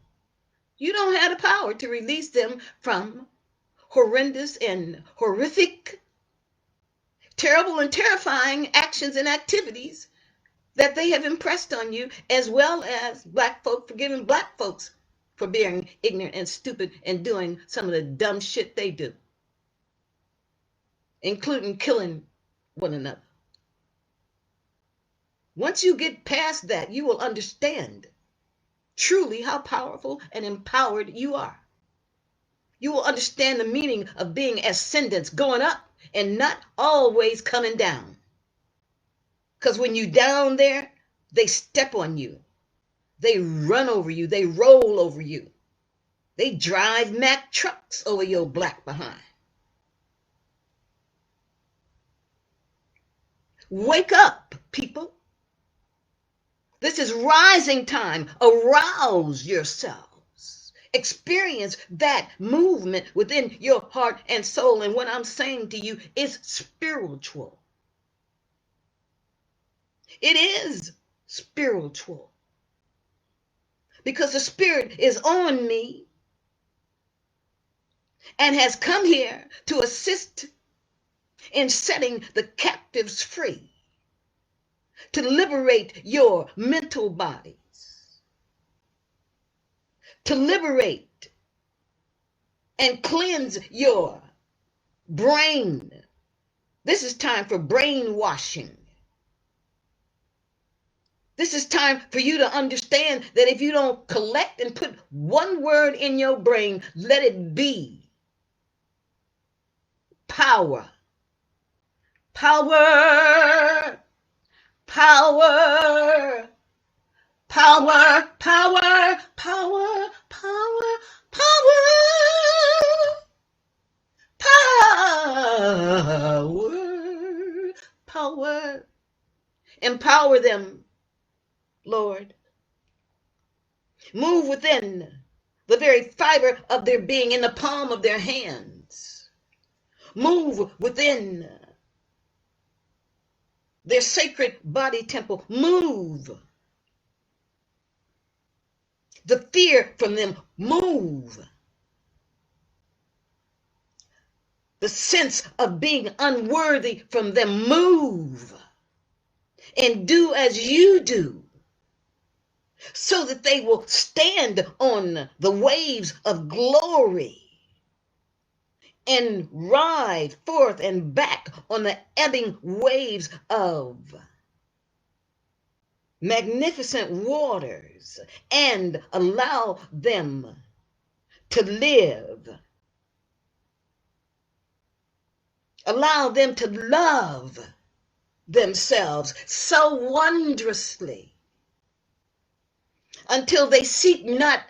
You don't have the power to release them from horrendous and horrific, terrible and terrifying actions and activities that they have impressed on you, as well as black folk forgiving black folks for being ignorant and stupid and doing some of the dumb shit they do, including killing one another. Once you get past that, you will understand truly how powerful and empowered you are. You will understand the meaning of being ascendants, going up and not always coming down. Because when you down there, they step on you. They run over you. They roll over you. They drive Mack trucks over your black behind. Wake up, people. This is rising time. Arouse yourselves. Experience that movement within your heart and soul. And what I'm saying to you is spiritual. It is spiritual. Because the Spirit is on me and has come here to assist in setting the captives free, to liberate your mental bodies, to liberate and cleanse your brain. This is time for brainwashing. This is time for you to understand that if you don't collect and put one word in your brain, let it be power. Power. Power. Power. Power. Power. Power. Power. Power. Empower them, Lord. Move within the very fiber of their being, in the palm of their hands. Move within their sacred body temple. Move the fear from them. Move the sense of being unworthy from them. Move and do as you do, so that they will stand on the waves of glory and ride forth and back on the ebbing waves of magnificent waters, and allow them to live. Allow them to love themselves so wondrously until they seek not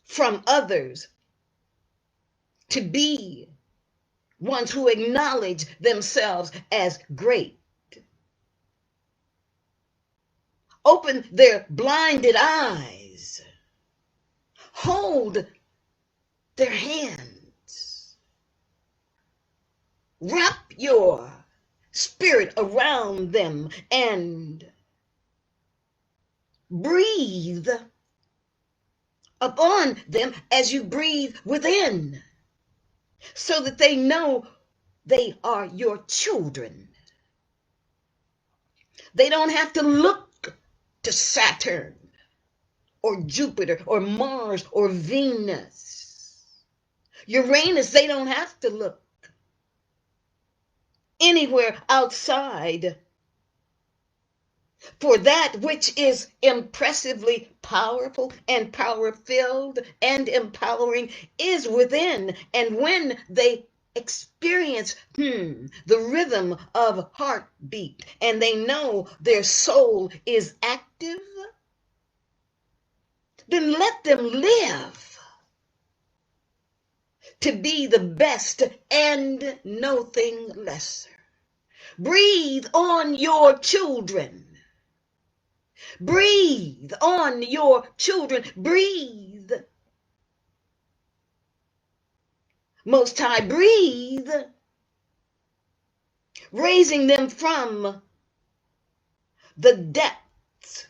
from others to be ones who acknowledge themselves as great. Open their blinded eyes. Hold their hands. Wrap your spirit around them and breathe upon them as you breathe within, so that they know they are your children. They don't have to look to Saturn or Jupiter or Mars or Venus. Uranus, they don't have to look anywhere outside, for that which is impressively powerful and power-filled and empowering is within. And when they experience the rhythm of heartbeat, and they know their soul is active, then let them live to be the best and nothing lesser. Breathe on your children. Breathe on your children. Breathe. Most High, breathe. Raising them from the depths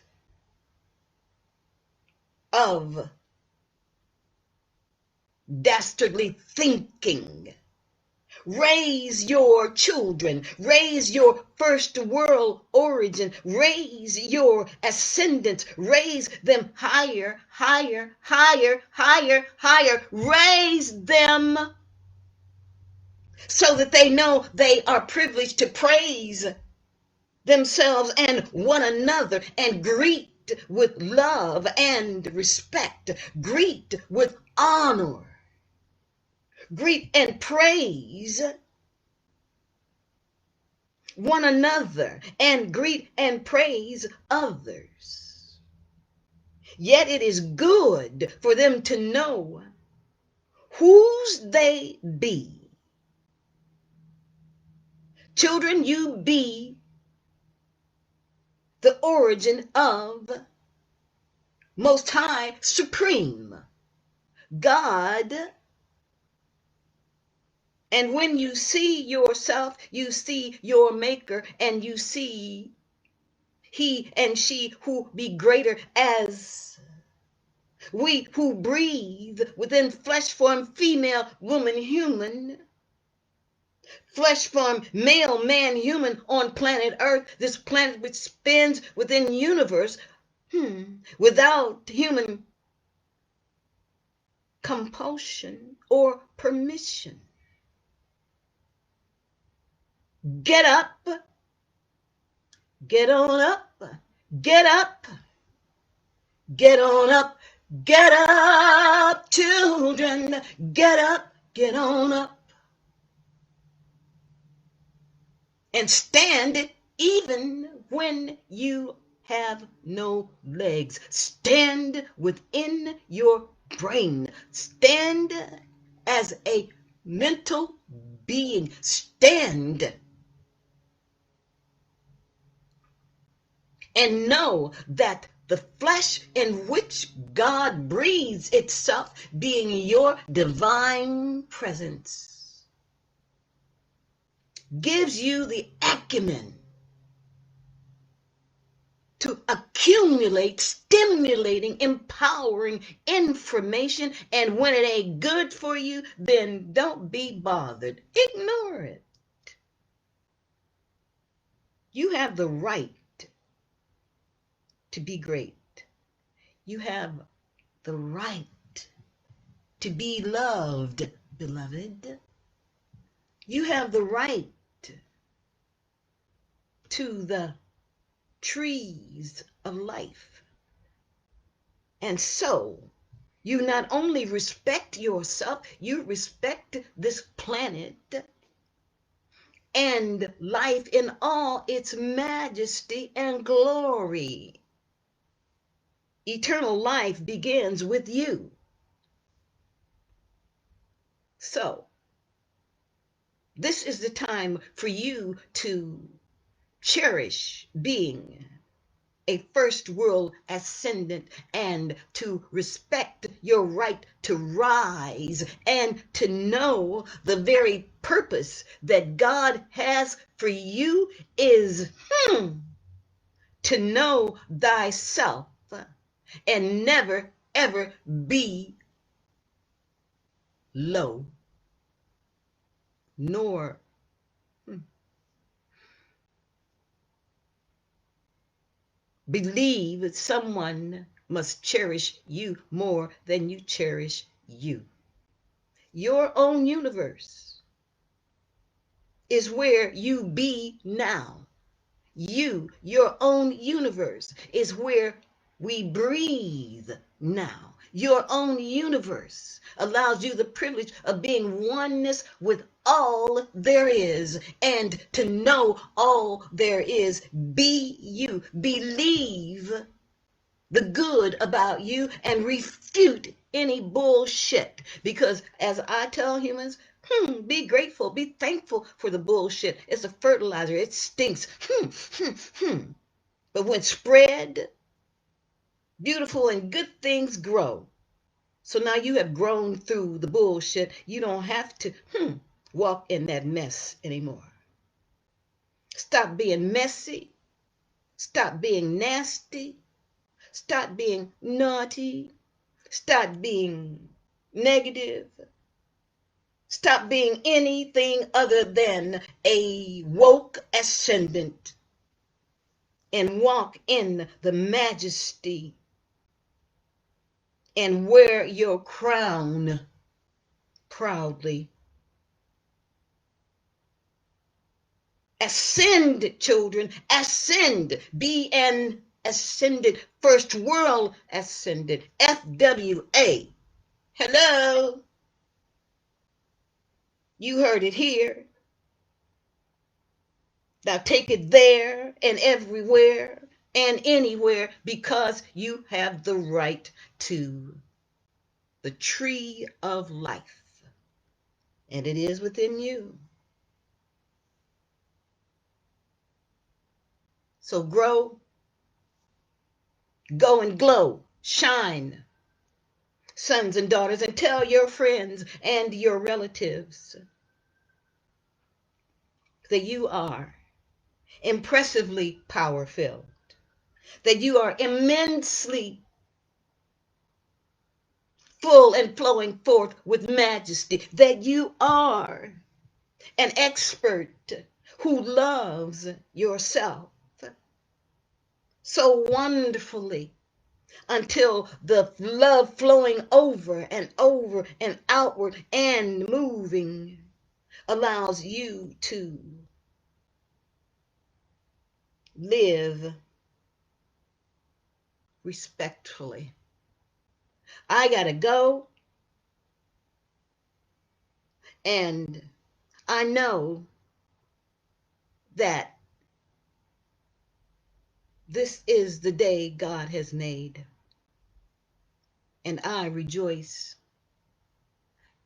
of dastardly thinking. Raise your children. Raise your first world origin. Raise your ascendants. Raise them higher, higher, higher, higher, higher. Raise them so that they know they are privileged to praise themselves and one another and greet with love and respect. Greet with honor. Greet and praise one another and greet and praise others. Yet it is good for them to know whose they be. Children, you be the origin of Most High Supreme God. And when you see yourself, you see your maker, and you see he and she who be greater as we who breathe within flesh form, female, woman, human, flesh form, male, man, human on planet Earth, this planet which spins within universe, without human compulsion or permission. Get up, get on up, get up, get on up, get up, children, get up, get on up. And stand even when you have no legs. Stand within your brain. Stand as a mental being. Stand and know that the flesh in which God breathes itself, being your divine presence, gives you the acumen to accumulate stimulating, empowering information. And when it ain't good for you, then don't be bothered. Ignore it. You have the right to be great. You have the right to be loved, beloved. You have the right to the trees of life. And so you not only respect yourself, you respect this planet and life in all its majesty and glory. Eternal life begins with you. So, this is the time for you to cherish being a first world ascendant and to respect your right to rise and to know the very purpose that God has for you is to know thyself and never ever be low nor believe that someone must cherish you more than you cherish you. Your own universe is where you be now. You, your own universe, is where we breathe now. Your own universe allows you the privilege of being oneness with all there is and to know all there is. Be you. Believe the good about you and refute any bullshit. Because as I tell humans, be grateful, be thankful for the bullshit. It's a fertilizer. It stinks. But when spread, beautiful and good things grow. So now you have grown through the bullshit. You don't have to walk in that mess anymore. Stop being messy. Stop being nasty. Stop being naughty. Stop being negative. Stop being anything other than a woke ascendant and walk in the majesty and wear your crown proudly. Ascend, children, ascend. Be an ascended, first world ascendant, FWA. Hello, you heard it here. Now take it there and everywhere and anywhere because you have the right to the tree of life, and it is within you. So grow, go and glow, shine, sons and daughters, and tell your friends and your relatives that you are impressively power-filled, that you are immensely full and flowing forth with majesty, that you are an expert who loves yourself so wonderfully until the love flowing over and outward and moving allows you to live respectfully. I gotta go, and I know that this is the day God has made, and I rejoice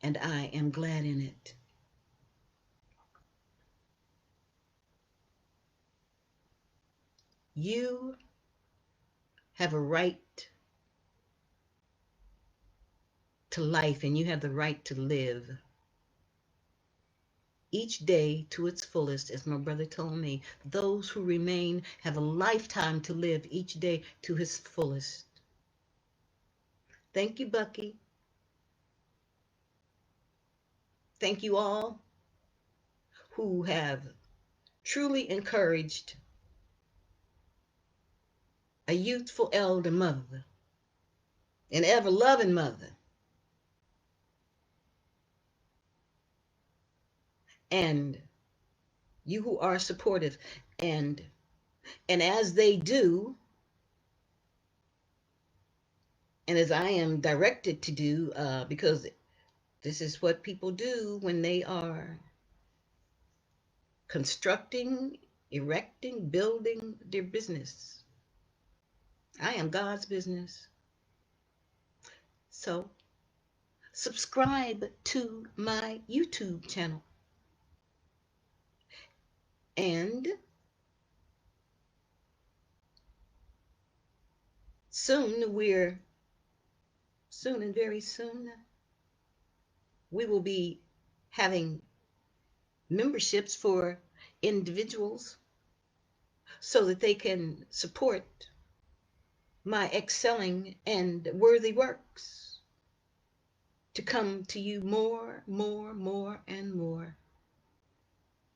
and I am glad in it. You have a right to life, and you have the right to live each day to its fullest, as my brother told me. Those who remain have a lifetime to live each day to his fullest. Thank you, Bucky. Thank you all who have truly encouraged a youthful elder mother, an ever-loving mother, and you who are supportive. And as they do, and as I am directed to do, because this is what people do when they are constructing, erecting, building their business. I am God's business. So subscribe to my YouTube channel. And very soon, we will be having memberships for individuals so that they can support my excelling and worthy works to come to you more, and more.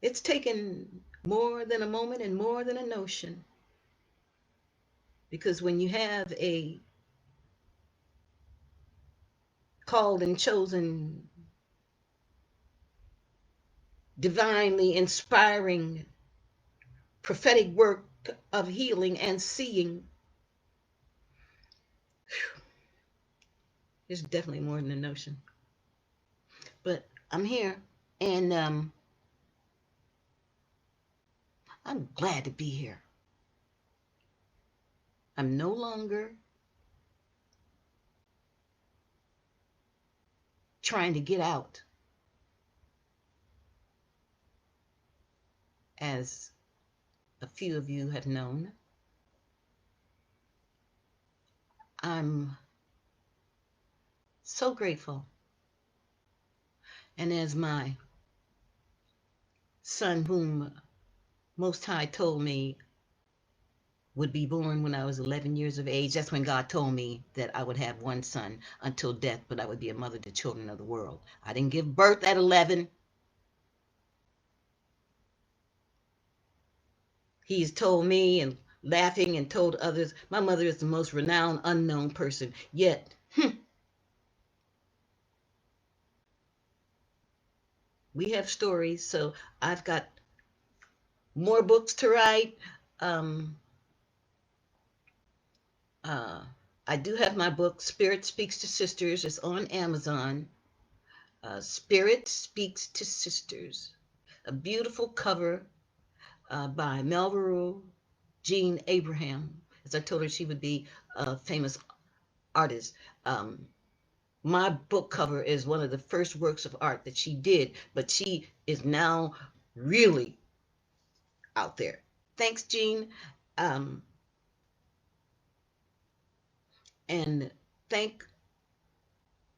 It's taken more than a moment and more than a notion, because when you have a called and chosen, divinely inspiring, prophetic work of healing and seeing, it's definitely more than a notion. But I'm here, and I'm glad to be here. I'm no longer trying to get out, as a few of you have known. I'm so grateful. And as my son, whom Most High told me would be born when I was 11 years of age. That's when God told me that I would have one son until death, but I would be a mother to children of the world. I didn't give birth at 11. He's told me and laughing and told others, my mother is the most renowned unknown person. Yet, we have stories. So I've got more books to write. Um, uh, I do have my book, Spirit Speaks to Sisters. It's on Amazon. Spirit Speaks to Sisters. A beautiful cover by Melville Jean Abraham. As I told her, she would be a famous artist. My book cover is one of the first works of art that she did, but she is now really out there. Thanks, Jean. Um, and thank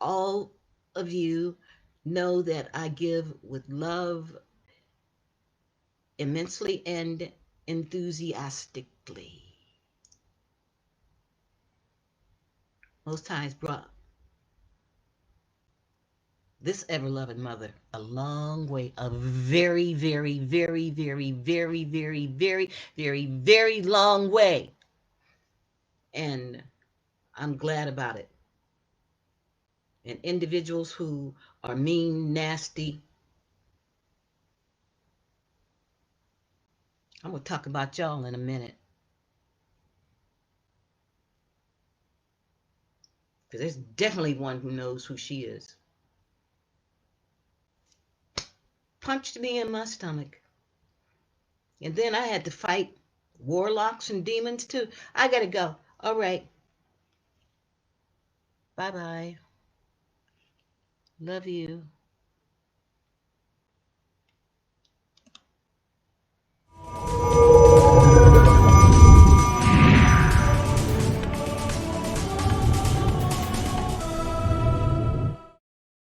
all of you. Know that I give with love immensely and enthusiastically. Most times brought this ever-loving mother a long way, a very, very, very, very, very, very, very, very, very long way. And I'm glad about it. And individuals who are mean, nasty, I'm going to talk about y'all in a minute. Because there's definitely one who knows who she is. Punched me in my stomach. And then I had to fight warlocks and demons too. I got to go. All right. Bye-bye. Love you.